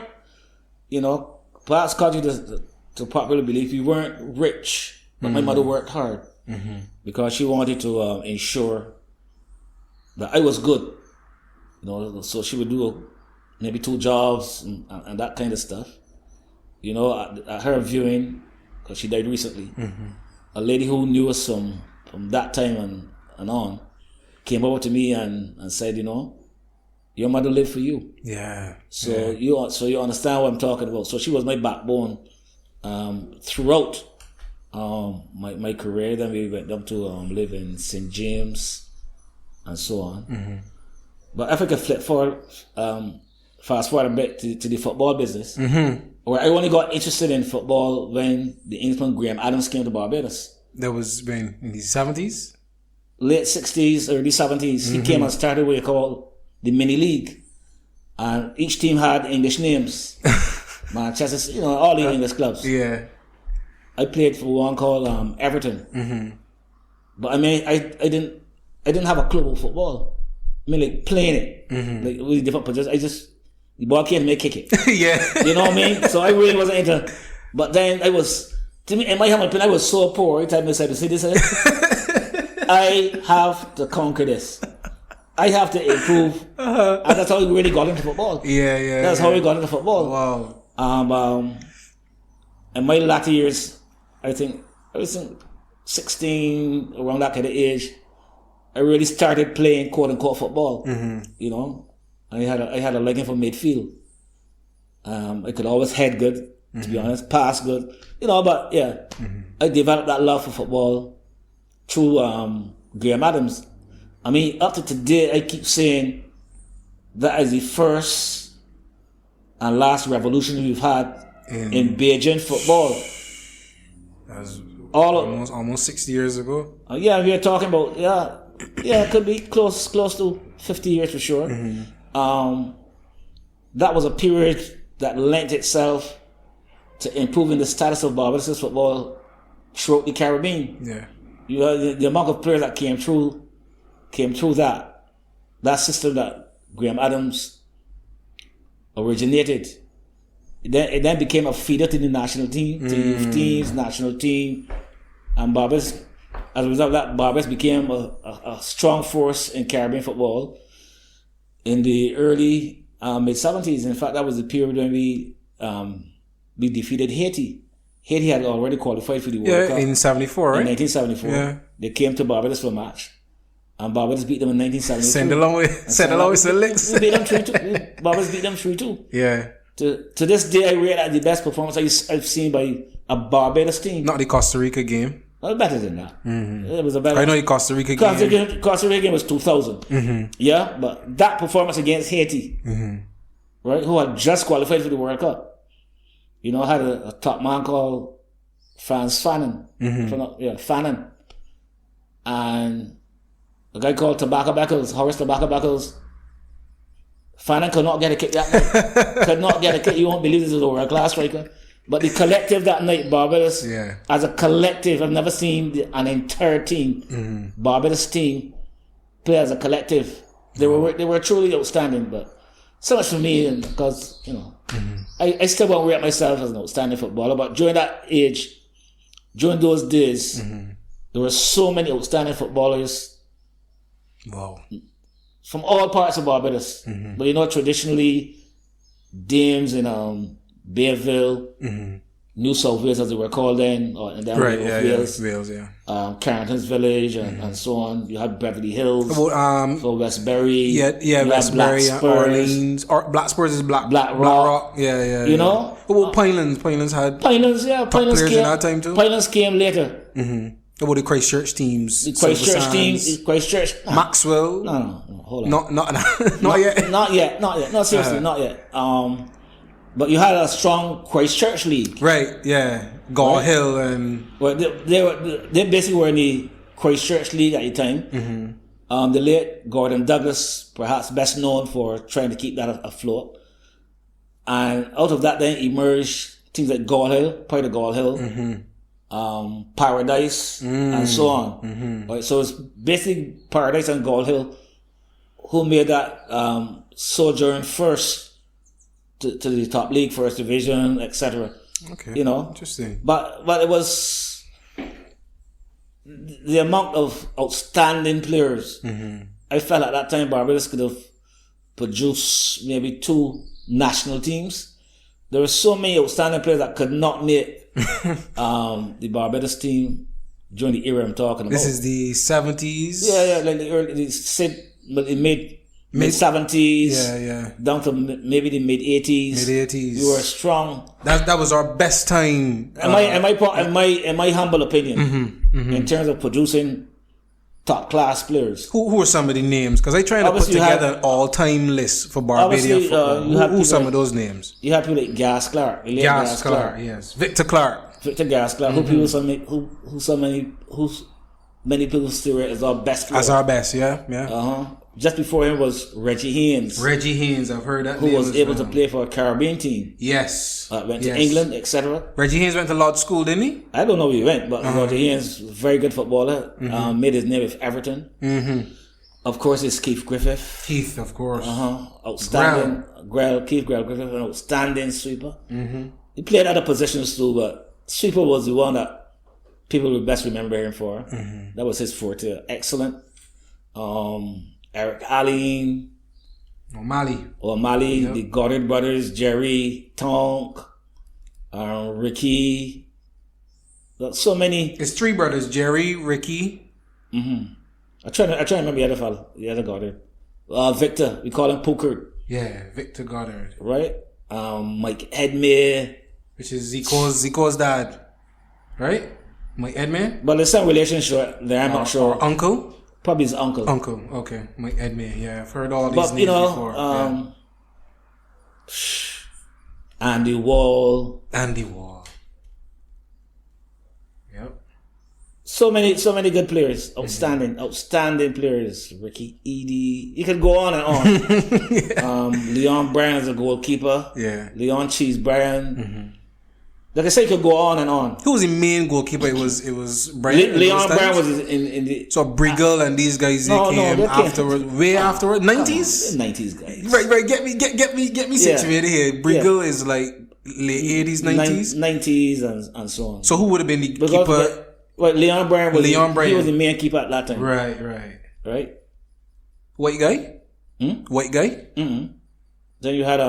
you know, perhaps contrary to popular belief, we weren't rich, but my mother worked hard because she wanted to ensure that I was good. You know, so she would do maybe 2 jobs and that kind of stuff. You know, at her viewing, because she died recently, a lady who knew us from that time and on came over to me and said, you know, your mother lived for you. Yeah. So you understand what I'm talking about. So she was my backbone throughout my career. Then we went down to live in St. James and so on. But if I could fast forward a bit to the football business, where I only got interested in football when the Englishman Graham Adams came to Barbados. That was when in the 70s? Late 60s, early 70s. He came and started what you call the mini league. And each team had English names. Manchester, you know, all the English clubs. Yeah. I played for one called Everton. But I mean, I didn't have a club of football. I mean, like playing it. Like really different positions. The ball came to me, kick it. Yeah. You know what I mean? So I really wasn't into. But then I was To me, in my humble opinion, I was so poor every time I said to see this. I have to conquer this. I have to improve. And that's how we really got into football. Yeah. That's how we got into football. Wow. In my latter years, I think I was 16, around that kind of age, I really started playing quote unquote football. You know, I had a liking for midfield. I could always head good, to be honest, pass good, you know. But yeah, I developed that love for football through Graham Adams. I mean, up to today, I keep saying that is the first and last revolution we've had in Beijing football. That was almost 60 years ago. Yeah, we are talking about it could be close to 50 years for sure. That was a period that lent itself to improving the status of Barbados football throughout the Caribbean. Yeah, you know, the amount of players that came through that system that Graham Adams originated. It then became a feeder to the national team, to youth teams, national team, and Barbados. As a result of that, Barbados became a strong force in Caribbean football in the early mid-70s. In fact, that was the period when we defeated Haiti. Haiti had already qualified for the World Cup. In 74, right? In 1974. Yeah. They came to Barbados for a match. And Barbados beat them in 1973. Send along with the licks. We beat them 3-2. Barbados beat them 3-2. Yeah. To this day, I rate that the best performance I've seen by a Barbados team. Not the Costa Rica game. Well, better than that. It was a better. I know the Costa Rica game. Costa Rica game was 2000. Yeah, but that performance against Haiti, right, who had just qualified for the World Cup, you know, had a top man called Franz Fanon. Fanon. And a guy called Horace Tobacco Beckles. Fanon could not get a kick that night. Could not get a kick. You won't believe this is a world class striker. But the collective that night, Barbados, as a collective, I've never seen an entire team, Barbados team, play as a collective. They were truly outstanding. But so much for me, because you know, I still won't rate myself as an outstanding footballer. But during that age, during those days, there were so many outstanding footballers. Wow. From all parts of Barbados. But you know, traditionally, dames in Bayville, New South Wales as they were called then, or in Wales, Carrington's Village and so on. You had Beverly Hills, so Westbury, Westbury, Orleans, Black Spurs is Black Rock. You know, Pinelands had Pinelands players in that time too. Pinelands came later. About the Christchurch teams? The Christchurch. Maxwell? No, hold on. Not yet. Not yet. No, seriously, not yet. But you had a strong Christchurch league. Right, yeah. Hill and... Well, they basically were in the Christchurch league at the time. The late Gordon Douglas, perhaps best known for trying to keep that afloat. And out of that then emerged teams like part of Hill. Paradise and so on. Right, so it's basically Paradise and Hill who made that sojourn first to the top league, first division, etc. Okay, you know, interesting. But it was the amount of outstanding players. I felt at that time Barbados could have produced maybe 2 national teams. There were so many outstanding players that could not make the Barbados team during the era I'm talking about. This is the 70s? Yeah, like the early, mid-70s, down to maybe the mid-80s. We were strong. That was our best time. In my humble opinion, in terms of producing top-class players. Who are some of the names? Because I trying to put together an all-time list for Barbadian football. Who are some of those names? You have people like Gas Clark. Gas Clark, yes. Victor Gas Clark, who many people still rate as our best player. As our best, yeah. Just before him was Reggie Haynes. I've heard that. Who was able to play for a Caribbean team. Yes. Went to England, etc. Reggie Haynes went to Lord School, didn't he? I don't know where he went, but Reggie Haynes was a very good footballer. Made his name with Everton. Of course, it's Keith Griffith. Keith, of course. Outstanding. Keith Griffith, an outstanding sweeper. He played other positions too, but sweeper was the one that people would best remember him for. That was his forte. Excellent. Eric Allen. O'Malley, Yep. the Goddard brothers, Jerry, Tonk, Ricky. So many. It's 3 brothers, Jerry, Ricky. I try to remember the other fellow, the other Goddard. Victor, we call him Poker, Yeah, Victor Goddard. right? Mike Edmere. Which is Zico's dad. Right? Mike Edmere? But there's some relationship there, I'm not sure. Or uncle? Probably his uncle. Uncle, okay. Mike Edmere, yeah. I've heard all these But, names you know, before. Andy Wall. Andy Wall. Yep. So many good players. Outstanding players. Ricky Edie. You can go on and on. Leon Bryan is a goalkeeper. Yeah. Leon Cheese Bryan. Like I say, you could go on and on. Who was the main goalkeeper? It was Brian. Leon Bryan was in the... So Briggle and these guys they came afterwards, way afterwards, 90s. 90s guys. Right. Get me situated here. Briggle is like late 80s, 90s. 90s and so on. So who would have been the keeper? Well, Leon Bryan was Leon Bryan. He was the main keeper at that time. Right. White guy. White guy. Then you had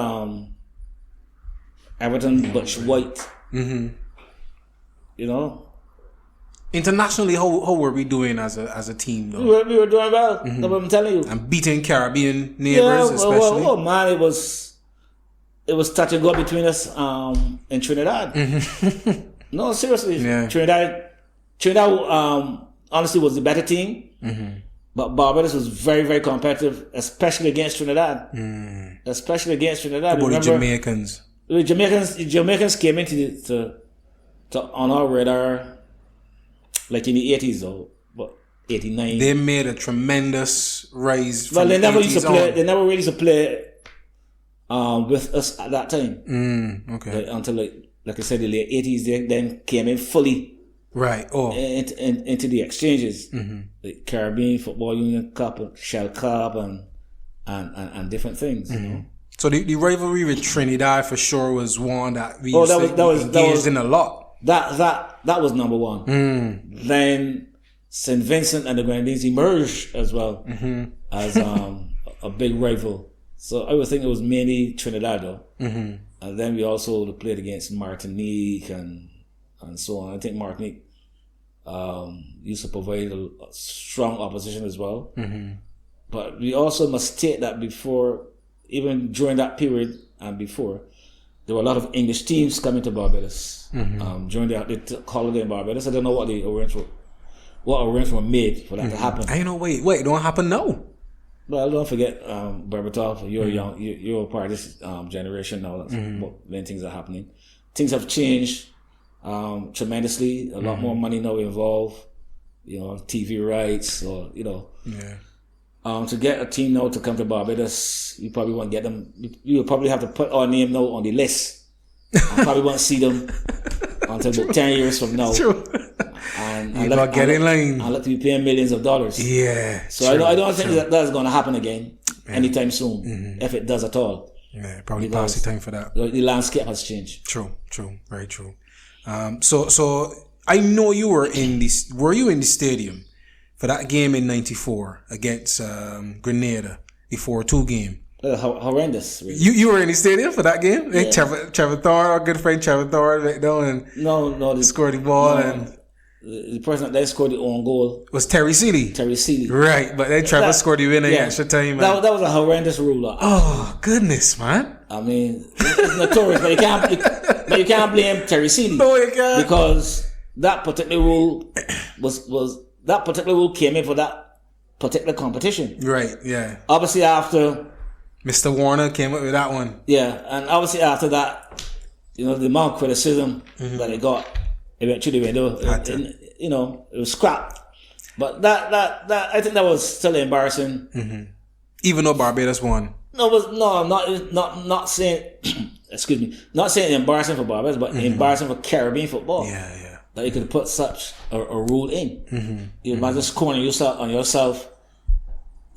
Everton Butch White. You know, internationally, how were we doing as a team though? We were doing well. That's what I'm telling you. And beating Caribbean neighbors, especially. Well, man, it was touch and go between us in Trinidad. No, seriously, Yeah. Trinidad honestly was the better team. But Barbados was very, very competitive, especially against Trinidad. Especially against Trinidad. About the Jamaicans. The Jamaicans came into on our radar like in the 80s though, but 89. They made a tremendous rise. Well, they never used to play. On. They never really used to play with us at that time. Okay. Until like I said, the late 80s, they then came in fully. Right. Oh. Into the exchanges, the Caribbean Football Union Cup, and Shell Cup, and different things. You know. So the rivalry with Trinidad for sure was one that we engaged in a lot. That was number one. Then St. Vincent and the Grenadines emerged as well as a big rival. So I would think it was mainly Trinidad though. And then we also played against Martinique and so on. I think Martinique used to provide a strong opposition as well. But we also must state that before, even during that period and before, there were a lot of English teams coming to Barbados during the holiday in Barbados. I don't know what arrangements were made for that to happen. I know. Wait, don't happen now. Well, don't forget, Berbatov, you're young, you're a part of this generation now. That's when things are happening. Things have changed tremendously. A lot more money now involved. You know, TV rights, or you know. Yeah. To get a team now to come to Barbados, you probably won't get them. You will probably have to put our name now on the list. I probably won't see them until about 10 years from now. True. And you gotta get in line. I'll let you be paying millions of dollars. Yeah. So I don't think that's going to happen again anytime soon, if it does at all. Yeah, probably past the time for that. The landscape has changed. True, very true. So I know you were in this. Were you in the stadium for that game in '94 against Grenada, the 4-2 game? Horrendous. Really. You were in the stadium for that game? Yeah. Trevor Thorne, our good friend Trevor Thorne, right down and no, scored the ball and the person that scored the own goal was Terry Seeley. Right, but then Trevor scored the winner in extra time. That was a horrendous rule. Oh goodness, man! I mean, it's notorious, but you can't blame Terry Seeley. No, you can't, because that particular rule came in for that particular competition. Right. Yeah. Obviously, after Mr. Warner came up with that one. Yeah, and obviously after that, you know, the amount of criticism that it got eventually went over. You know, it was scrapped. But that I think that was still embarrassing. Even though Barbados won. I'm not saying excuse me, not saying embarrassing for Barbados, but embarrassing for Caribbean football. Yeah. That you could put such a rule in. You might just corner yourself on yourself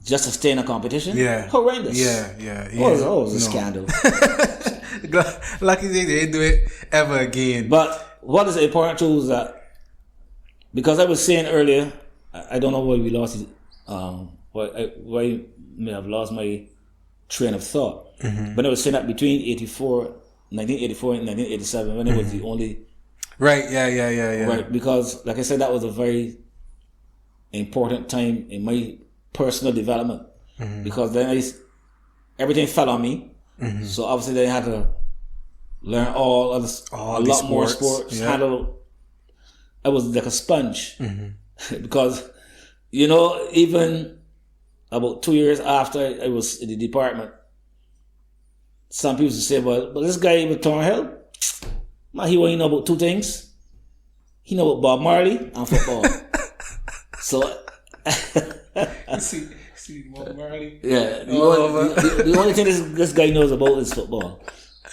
just to stay in a competition. Yeah. Horrendous. Yeah. It was a scandal. Lucky they didn't do it ever again. But what is important too is that, because I was saying earlier, I don't know why we lost it, why I may have lost my train of thought. But I was saying that between 1984 and 1987, when it was the only... Right, yeah. Right, because, like I said, that was a very important time in my personal development. Because then everything fell on me. So obviously then I had to learn a lot more sports. Yeah. I was like a sponge. Because, even about 2 years after I was in the department, some people used to say, but this guy with Thornhill, man, he only know about two things. He know about Bob Marley and football. So... See Bob Marley? Yeah. The only thing this guy knows about is football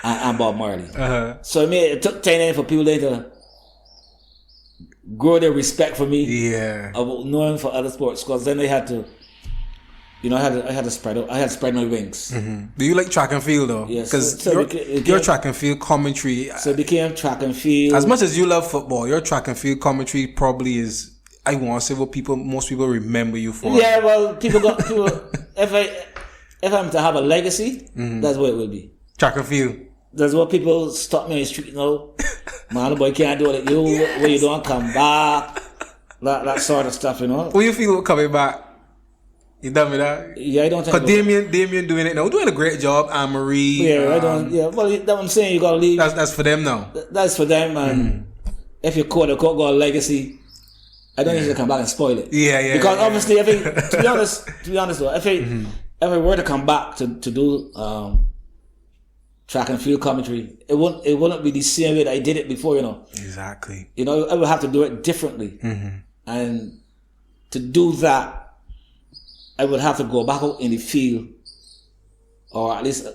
and Bob Marley. So it took time for people to grow their respect for me. Yeah. About knowing for other sports, because then they had to, I had to spread out. I had to spread my wings. Do you like track and field though? Yes. Because your track and field commentary. So it became track and field. As much as you love football, your track and field commentary probably is, I want to say, what most people remember you for. Yeah, well, people. If I'm to have a legacy, that's what it will be. Track and field. That's what people stop me on the street. Man, the boy can't do it. When you don't come back, that sort of stuff. What do you feel about coming back? You done with that? Yeah, I don't think. Because Damien doing it now, doing a great job. Anne Marie. Yeah, I don't. Yeah, well, that's what I'm saying. You gotta leave. That's for them now. That's for them, and if you quote unquote got a legacy, I don't need to come back and spoil it. Yeah. Because obviously, to be honest though, if I were to come back to do track and field commentary, it wouldn't be the same way that I did it before. Exactly. I would have to do it differently, and to do that, I would have to go back out in the field, or at least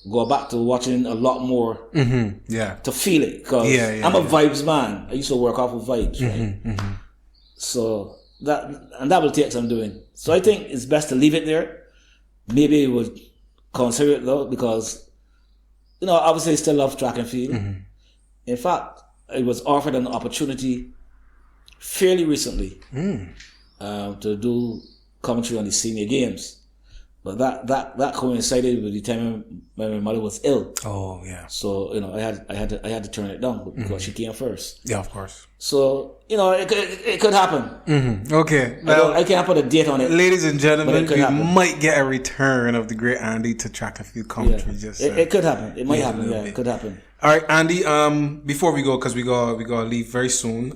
go back to watching a lot more. To feel it, because I'm a vibes man. I used to work off of vibes, right? So that will take some doing. So I think it's best to leave it there. Maybe I would consider it though, because obviously I still love track and field. In fact, I was offered an opportunity fairly recently to do commentary on the senior games, but that coincided with the time when my mother was ill. Oh yeah. So I had to turn it down because she came first. Yeah, of course. So it could happen. Okay. Well, I can't put a date on it. Ladies and gentlemen, we might get a return of the great Andy to track and field commentary. It could happen. It might happen. Yeah, it could happen. All right, Andy. Before we go, because we gotta leave very soon.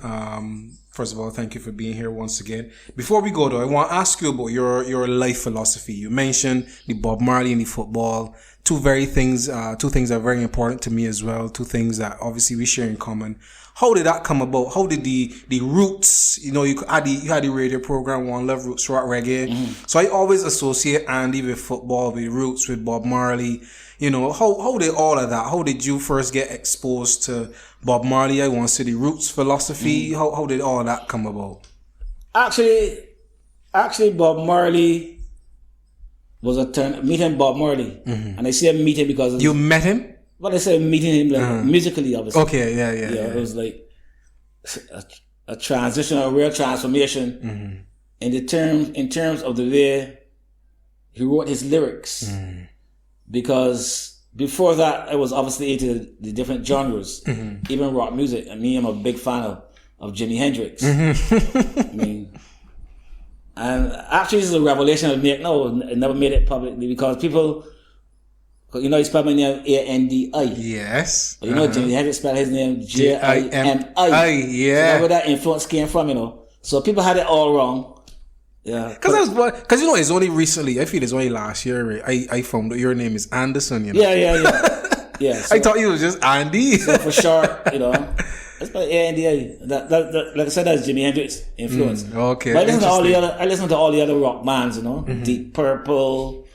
First of all, thank you for being here once again. Before we go though, I want to ask you about your life philosophy. You mentioned the Bob Marley and the football. Two things that are very important to me as well. Two things that obviously we share in common. How did that come about? How did the roots, you had the radio program One Love Roots Rock Reggae. So I always associate Andy with football, with roots, with Bob Marley. How did all of that? How did you first get exposed to Bob Marley? I want to say the roots philosophy. How did all that come about? Actually, Bob Marley was meeting Bob Marley, and I say meeting because you met him. Well, I say meeting him musically, obviously. Okay, yeah. It was like a transition, a real transformation in terms of the way he wrote his lyrics. Because before that, I was obviously into the different genres, even rock music. And I'm a big fan of Jimi Hendrix. And actually, this is a revelation I made. No, I never made it publicly because people, he spelled my name A-N-D-I. Yes. But Jimi Hendrix spelled his name J-I-M-I. Yeah. So where that influence came from, So people had it all wrong. Yeah, because it's only recently. I feel it's only last year. Right? I found that your name is Anderson. Yeah. So, I thought you was just Andy. So for sure, it's by A-N-D-I. That like I said, that's Jimi Hendrix influence. Okay. But I listen to all the other rock bands. Deep Purple,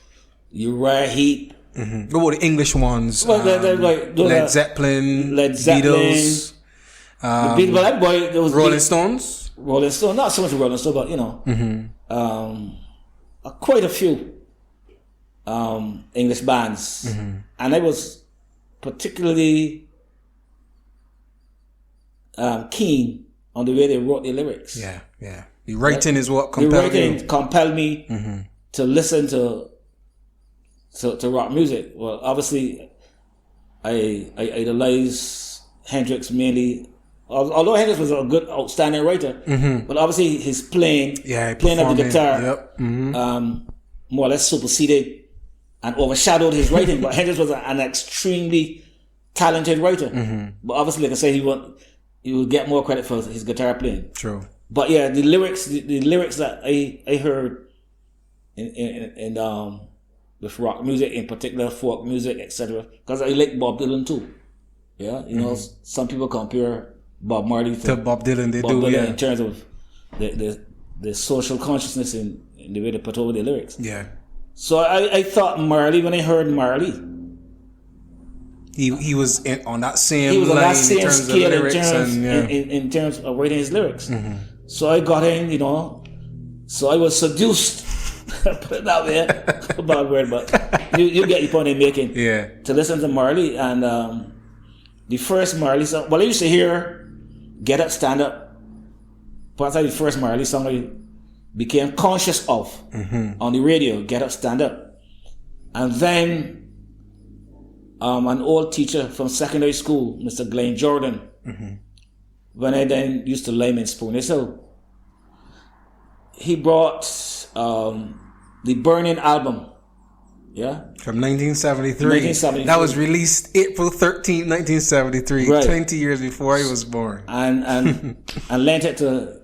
Uriah Heep. What about the English ones? Well, Led Zeppelin, Beatles. The Beatles, but that boy, there was Rolling Stones. Rolling Stone, not so much Rolling Stone, but quite a few English bands, and I was particularly keen on the way they wrote the lyrics. Yeah, yeah. The writing is what The compelled writing you. compelled me to listen to rock music. Well, obviously, I idolize Hendrix mainly. Although Hendrix was a good, outstanding writer, but obviously his playing of the guitar, more or less superseded and overshadowed his writing. But Hendrix was an extremely talented writer. But obviously, like I say, he would get more credit for his guitar playing. True. But yeah, the lyrics that I heard in with rock music, in particular folk music, etc. Because I like Bob Dylan too. Yeah, you know, some people compare Bob Marley to Bob Dylan. They Bob do, Dylan yeah. in terms of the social consciousness in the way they put over the lyrics. Yeah. So I thought Marley, when I heard Marley, He was on that same he was on line that same in terms scale of lyrics in terms of writing his lyrics. So I got in, you know. So I was seduced, put it that way, a bad word, but you get the point I'm making. Yeah. To listen to Marley, and the first Marley song. Well, I used to hear "Get Up, Stand Up." But that's the first Marley song I became conscious of on the radio. "Get Up, Stand Up," and then an old teacher from secondary school, Mr. Glenn Jordan. When I then used to lime in Spooners Hill, he brought the Burning album, From 1973. 1973. That was released April 13th, 1973, Right. 20 years before I was born. and lent it to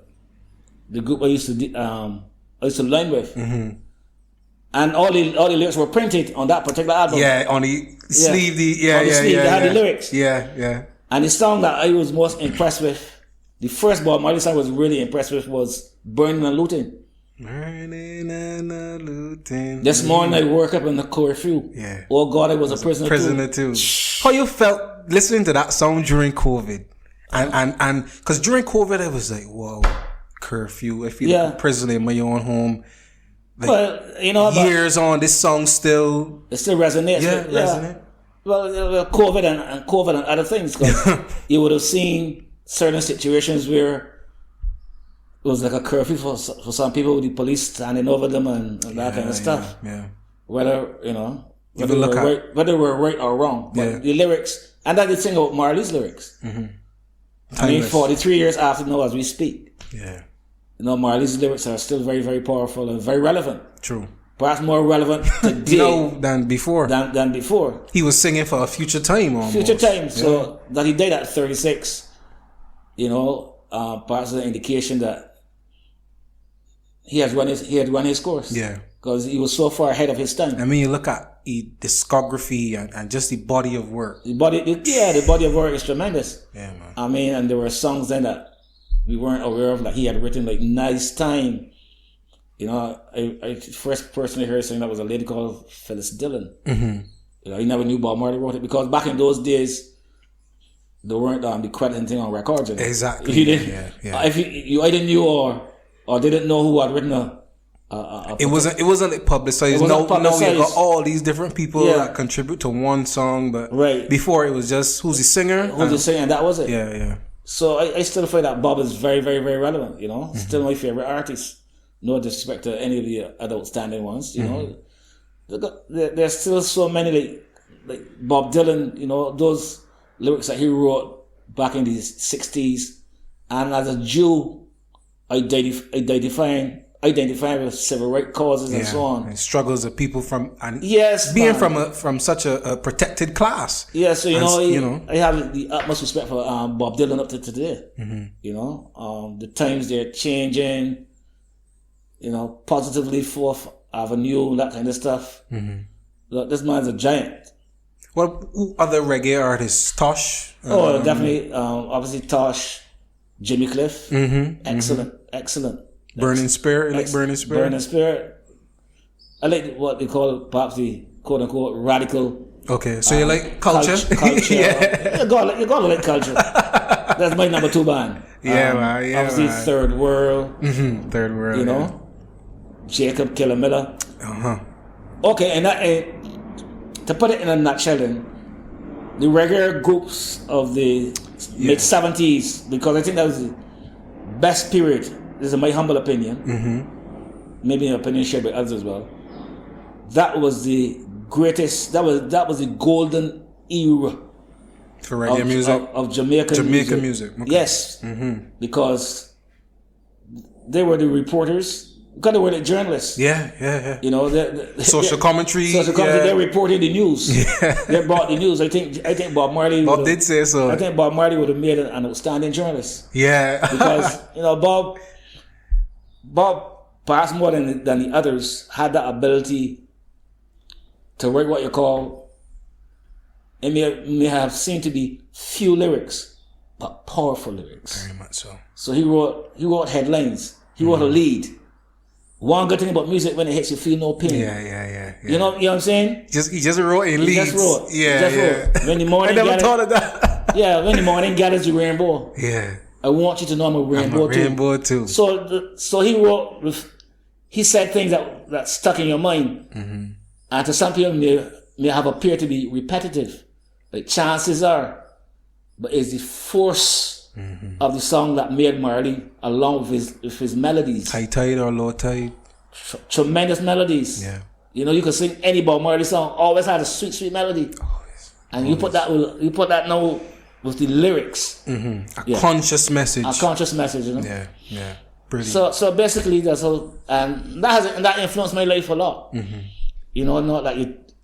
the group I used to lime with, and all the lyrics were printed on that particular album. Yeah, on the sleeve, On the sleeve, they had the lyrics. Yeah. And the song that I was most impressed with, the first Bob Marley song I was really impressed with, was "Burning and Looting." Burning and looting. This morning I woke up in the curfew. Yeah. Oh God, I was a prisoner too. How you felt listening to that song during COVID? And because during COVID I was like, whoa, curfew. I feel like a prisoner in my own home. Like, well, you know, years on, this song it still resonates. Yeah, resonate. Well, COVID and other things. 'Cause you would have seen certain situations where it was like a curfew for some people, with the police standing over them and that kind of stuff. Yeah. Whether whether we're right or wrong, but the lyrics, and that's the thing about Marley's lyrics. I mean, 43 years after now, as we speak, Marley's lyrics are still very, very powerful and very relevant. True. Perhaps more relevant today than before. Than before. He was singing for a future time almost. Future time. So that he died at 36, perhaps an indication that he had run his course. Yeah. Because he was so far ahead of his time. I mean, you look at the discography and just the body of work. The body of work is tremendous. Yeah, man. I mean, and there were songs then that we weren't aware of, like he had written, like "Nice Time." I first personally heard something that was a lady called Phyllis Dillon. I never knew Bob Marley wrote it, because back in those days there weren't the crediting thing on records. Exactly. You didn't, if you either knew or didn't know who had written it wasn't like publicized. Now you got all these different people that contribute to one song, but before it was just who's the singer, and that was it. Yeah. So I still feel that Bob is very, very, very relevant. Still my favorite artist. No disrespect to any of the other outstanding ones. There's still so many like Bob Dylan. Those lyrics that he wrote back in the 60s, and as a Jew, identifying with civil rights causes and so on, and struggles of people from such a protected class. Yeah, so I have the utmost respect for Bob Dylan up to today. The times they're changing. Positively, Fourth Avenue, that kind of stuff. Look, this man's a giant. Well, who other reggae artists? Tosh? Definitely. Obviously, Tosh, Jimmy Cliff. Excellent. Burning Spirit? like Burning Spirit? Burning Spirit. I like what they call perhaps the quote-unquote radical. Okay, so you like culture? Culture. You gotta like culture. That's my number 2 band. Obviously, man. Third World. Third World. Jacob Killer Miller. Okay, and that, to put it in a nutshell, then, the regular groups of the mid 70s, because I think that was the best period. This is my humble opinion. Maybe an opinion shared by others as well. That was the greatest. That was the golden era for reggae music of Jamaican music. Okay. Yes, because they were the reporters. Because they were the journalists. Yeah. You know, social commentary. They reported the news. They brought the news. I think Bob Marley. Bob did say so. I think Bob Marley would have made an outstanding journalist. Yeah. Because Bob, perhaps more than the others, had that ability to write what you call. It may have seemed to be few lyrics, but powerful lyrics. Very much so. So he wrote headlines. He wrote a lead. One good thing about music, when it hits, you feel no pain. Yeah. You know what I'm saying? He just wrote in leads. He just wrote. When the morning I never thought of that. when the morning gathers your rainbow. Yeah. I want you to know I'm a rainbow too. So he wrote. He said things that stuck in your mind, and to some people may have appeared to be repetitive. But chances are, but it's the force of the song that made Marley, along with his melodies. High tide or low tide. Tremendous melodies. Yeah. You know, you could sing any Bob Marley song. Always had a sweet melody. And you put that now with the lyrics. A conscious message. A conscious message. You know. Yeah. Brilliant. So basically that's all, and that influenced my life a lot. You know, not that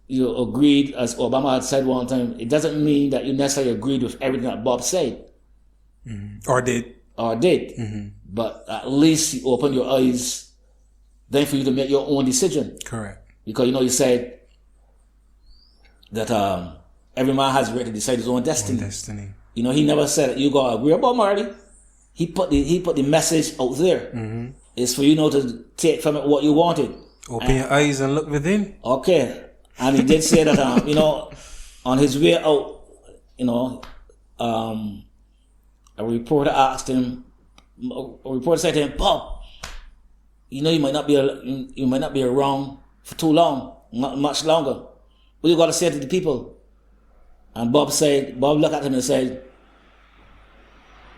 you agreed, as Obama had said one time. It doesn't mean that you necessarily agreed with everything that Bob said. Or did. But at least you open your eyes then for you to make your own decision. Correct. Because you said that every man has the right to decide his own destiny. You know, he never said you gotta agree about Marley. He put the message out there. It's for you to take from it what you wanted. Open your eyes and look within. Okay. And he did say that on his way out, a reporter asked him. A reporter said to him, "Bob, you might not be around for too long, not much longer. What you got to say to the people?" And Bob looked at him and said,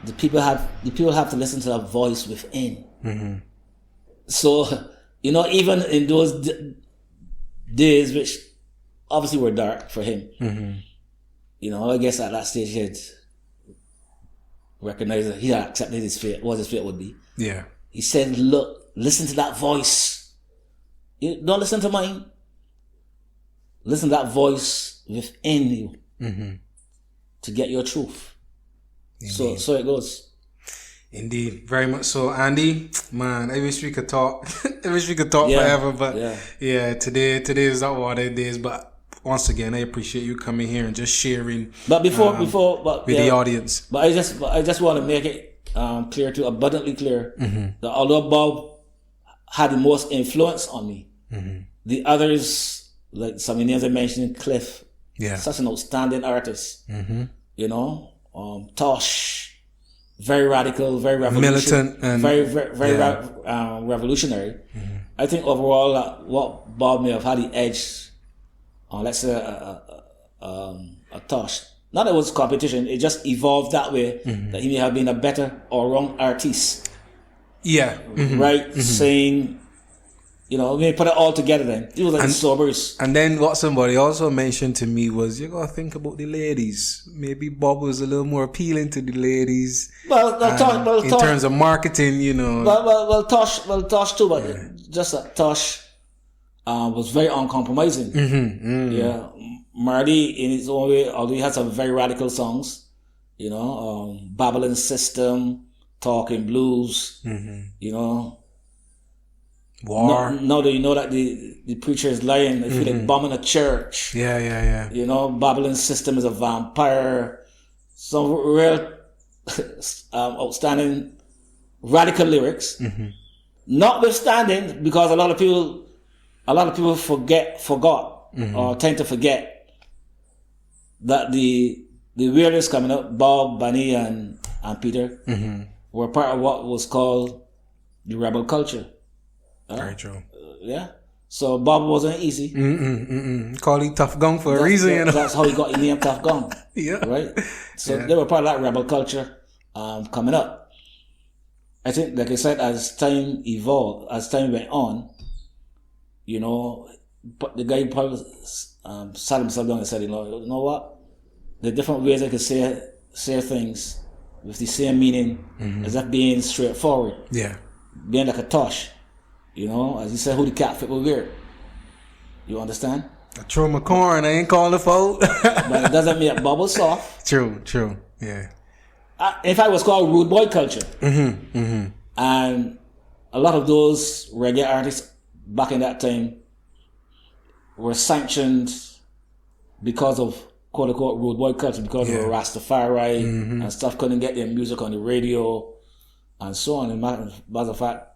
"The people have to listen to that voice within." So, even in those days, which obviously were dark for him, I guess at that stage he had recognized that he had accepted his fate, what his fate would be. Yeah. He said, "Look, listen to that voice. You don't listen to mine. Listen to that voice within you to get your truth." Indeed. So it goes. Indeed, very much so. Andy, man, I wish we could talk. I wish we could talk forever, but today is not one of the days. But once again, I appreciate you coming here and just sharing. But before, with the audience. But I just want to make it abundantly clear that although Bob had the most influence on me, the others, like some names I mentioned, Cliff, such an outstanding artist, Tosh. Very radical, very revolutionary, militant, and very revolutionary. I think overall, what Bob may have had the edge on, let's say, a Tosh. Not that it was competition; it just evolved that way. That he may have been a better all-round artist. Yeah, right. Saying, we put it all together. Then it was like the sobers. And then what somebody also mentioned to me was, you gotta think about the ladies. Maybe Bob was a little more appealing to the ladies. In terms of marketing, Well, Tosh too, but just that Tosh was very uncompromising. Yeah, Marley in his own way, although he had some very radical songs, Babylon System, Talking Blues, War. Now that you know that the preacher is lying, they feel like bombing a church. Yeah. Babylon System is a vampire. Some real outstanding radical lyrics. Notwithstanding, because a lot of people forgot or tend to forget that the weirdest coming up, Bob, Bunny, and Peter, were part of what was called the rebel culture. Very true. So Bob wasn't easy. Call him Tough Gun for a reason, you know. That's how he got his name, Tough Gun. Yeah. Right? So they were part of that rebel culture coming up. I think, like I said, as time evolved, as time went on, you know, but the guy probably sat himself down and said, you know what? The different ways I could say things with the same meaning as if being straightforward. Yeah. Being like a tosh. You know, as he said, who the cat fit will wear. You understand? I throw my corn, I ain't calling the fault. But it doesn't make bubble soft. True. Yeah. In fact, it was called rude boy culture. And a lot of those reggae artists back in that time were sanctioned because of quote unquote rude boy culture, because they were Rastafari and stuff, couldn't get their music on the radio and so on. And matter of fact,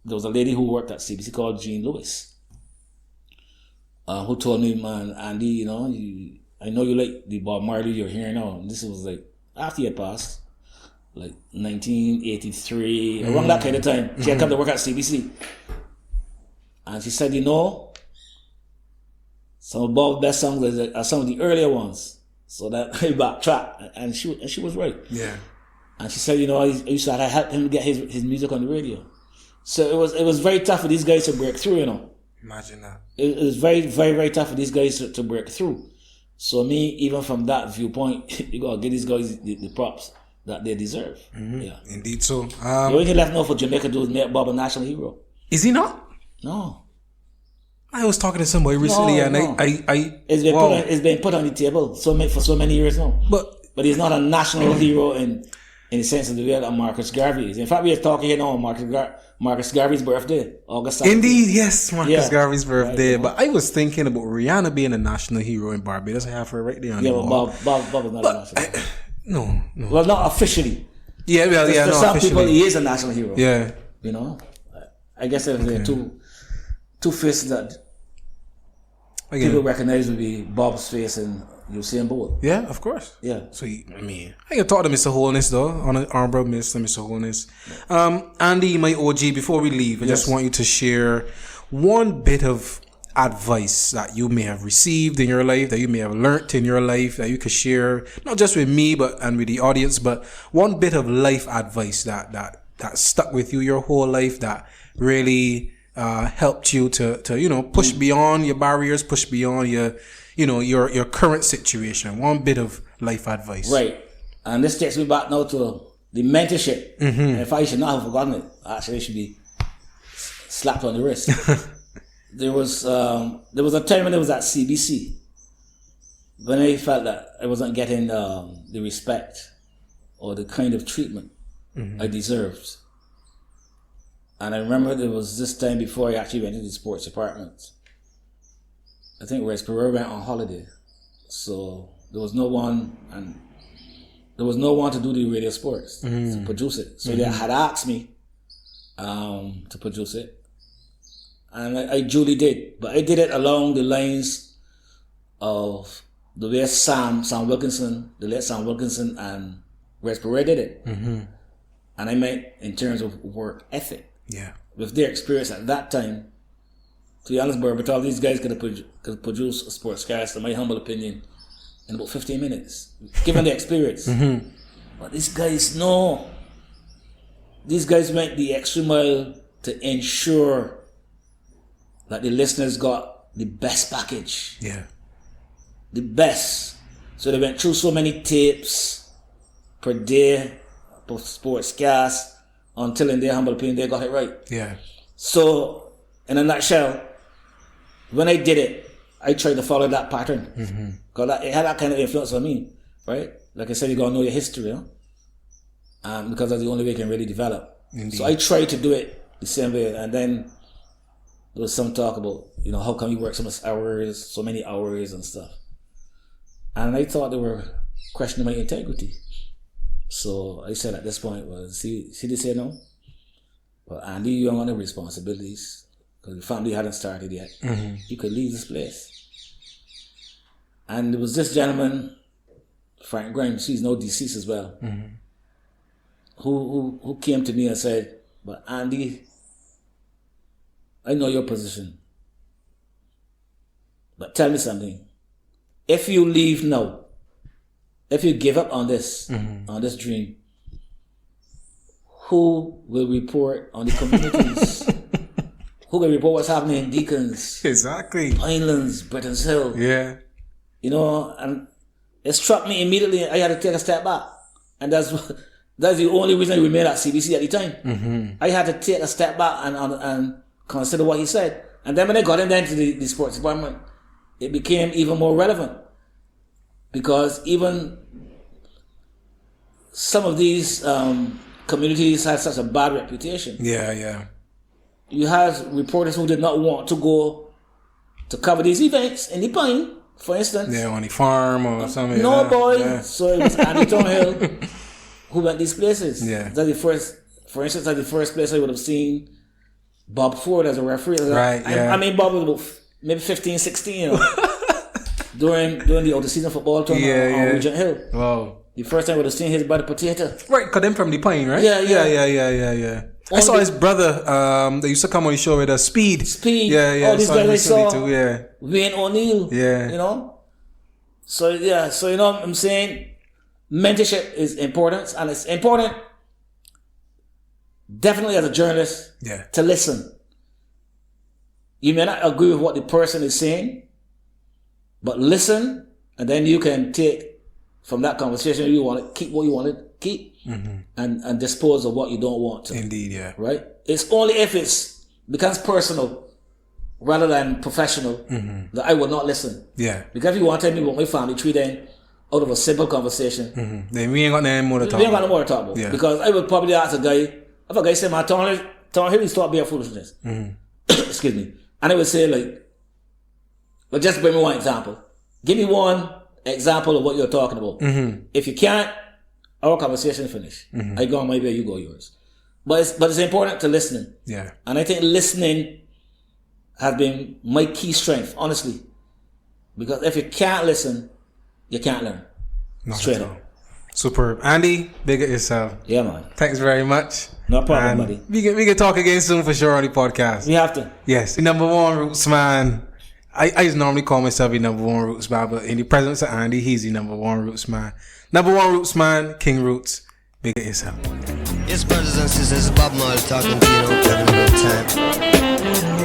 there was a lady who worked at CBC called Jean Lewis, who told me, man, Andy, you know, I know you like the Bob Marley you're hearing now. And this was like after he had passed, like 1983, around that kind of time. She had come to work at CBC. And she said, you know, some of Bob's best songs are some of the earlier ones. So that I backtracked. And she was right. Yeah. And she said, you know, I used to help him get his music on the radio. So it was very tough for these guys to break through, you know. Imagine that. It was very, very, very tough for these guys to break through. So me, even from that viewpoint, you gotta give these guys the props that they deserve. Yeah. Indeed so. The only thing left now for Jamaica to do is make Bob a national hero. Is he not? No. I was talking to somebody recently and No. I It's been put on the table for so many years now. But he's not a national hero in the sense of the way that Marcus Garvey is. In fact, we are talking here now on Marcus Garvey's birthday, August 17th. Indeed, yes, Marcus Garvey's birthday. Right, but I was thinking about Rihanna being a national hero in Barbados. I have her right there on the but wall. Bob is not a national hero. No. Well, not officially. Yeah, well, For some officially. people, he is a national hero. Yeah. You know? I guess there are two faces that people recognize would be Bob's face and Usain Bolt. Yeah, of course. Yeah. So, I can talk to Mr. Holness, though, on an Honorable Mr. Holness. Andy, my OG, before we leave, I just want you to share one bit of advice that you may have received in your life, that you may have learnt in your life, that you could share, not just with me and with the audience, but one bit of life advice that stuck with you your whole life, that really helped you to push beyond your barriers, push beyond your current situation. One bit of life advice. Right. And this takes me back now to the mentorship. And if I should not have forgotten it, actually, it should be slapped on the wrist. There was a time when I was at CBC when I felt that I wasn't getting the respect or the kind of treatment I deserved. And I remember there was this time before I actually went into the sports department. I think West Pereira went on holiday. So there was no one to do the radio sports, to produce it. So they had asked me to produce it. And I duly did. But I did it along the lines of the way Sam Wilkinson, the late Sam Wilkinson and West Pereira did it. And I meant in terms of work ethic. Yeah. With their experience at that time, to be honest, Berbatov, these guys could produce a sportscast, in my humble opinion, in about 15 minutes, given the experience. But these guys, no. These guys went the extra mile to ensure that the listeners got the best package. Yeah. The best. So they went through so many tapes per day, per sportscast, until in their humble opinion they got it right. Yeah. So, in a nutshell, when I did it, I tried to follow that pattern. Because it had that kind of influence on me, right? Like I said, you gotta know your history, because that's the only way you can really develop. Indeed. So I tried to do it the same way, and then there was some talk about, how come you work so many hours and stuff. And I thought they were questioning my integrity. So I said at this point, well, see they say no? But Andy, you don't want no responsibilities because the family hadn't started yet. You could leave this place. And there was this gentleman, Frank Grimes, he's now deceased as well, who came to me and said, but Andy, I know your position. But tell me something. If you leave now, if you give up on this, on this dream, who will report on the communities? Who will report what's happening in Deacons? Exactly. Islands, Britain's Hill. Yeah. You know, and it struck me immediately. I had to take a step back. And that's the only reason we made at CBC at the time. I had to take a step back and consider what he said. And then when I got into the sports department, it became even more relevant. Because even some of these communities had such a bad reputation. Yeah. You had reporters who did not want to go to cover these events in the Pine, for instance. Yeah, on the farm or something. No, boy. Yeah. So it was Andi Thornhill who went these places. Yeah. That's the first, for instance, that's the first place I would have seen Bob Ford as a referee. Right, yeah. I mean, Bob was about maybe 15, 16, you know, during the out-of-season football tournament on Regent Hill. Wow. The first time I would have seen his brother Potato. Right, because them from the Pine, right? Yeah. I saw his brother, they used to come on the show with a Speed. Yeah. All these guys I saw. Too, yeah. Wayne O'Neill. Yeah. You know? So, yeah. So, you know what I'm saying? Mentorship is important. And it's important, definitely as a journalist, to listen. You may not agree with what the person is saying, but listen, and then you can take from that conversation, you want to keep what you want to keep and dispose of what you don't want to. Indeed, yeah. Right? It's only if it becomes personal rather than professional that I will not listen. Yeah. Because if you want to tell me about my family tree, then out of a simple conversation, then we ain't got nothing more to talk about. We ain't got no more to talk about. Yeah. Because I would probably ask a guy, if a guy said, man, Thornhill is taught me a foolishness. Excuse me. And I would say, like, well, just bring me one example. Give me one example of what you're talking about. If you can't, our conversation finish. I go on my way, you go yours. But it's important to listening. Yeah. And I think listening has been my key strength, honestly. Because if you can't listen, you can't learn. Straight up. Superb. Andy, big at yourself. Yeah, man. Thanks very much. No problem, and buddy. We can talk again soon for sure on the podcast. We have to. Yes. The number one roots man. I just normally call myself the number one roots man, but in the presence of Andy, he's the number one roots man. Number one roots man, King Roots. Big at yourself. Yes, brothers and sisters, Bob Marley talking to you, having a good time.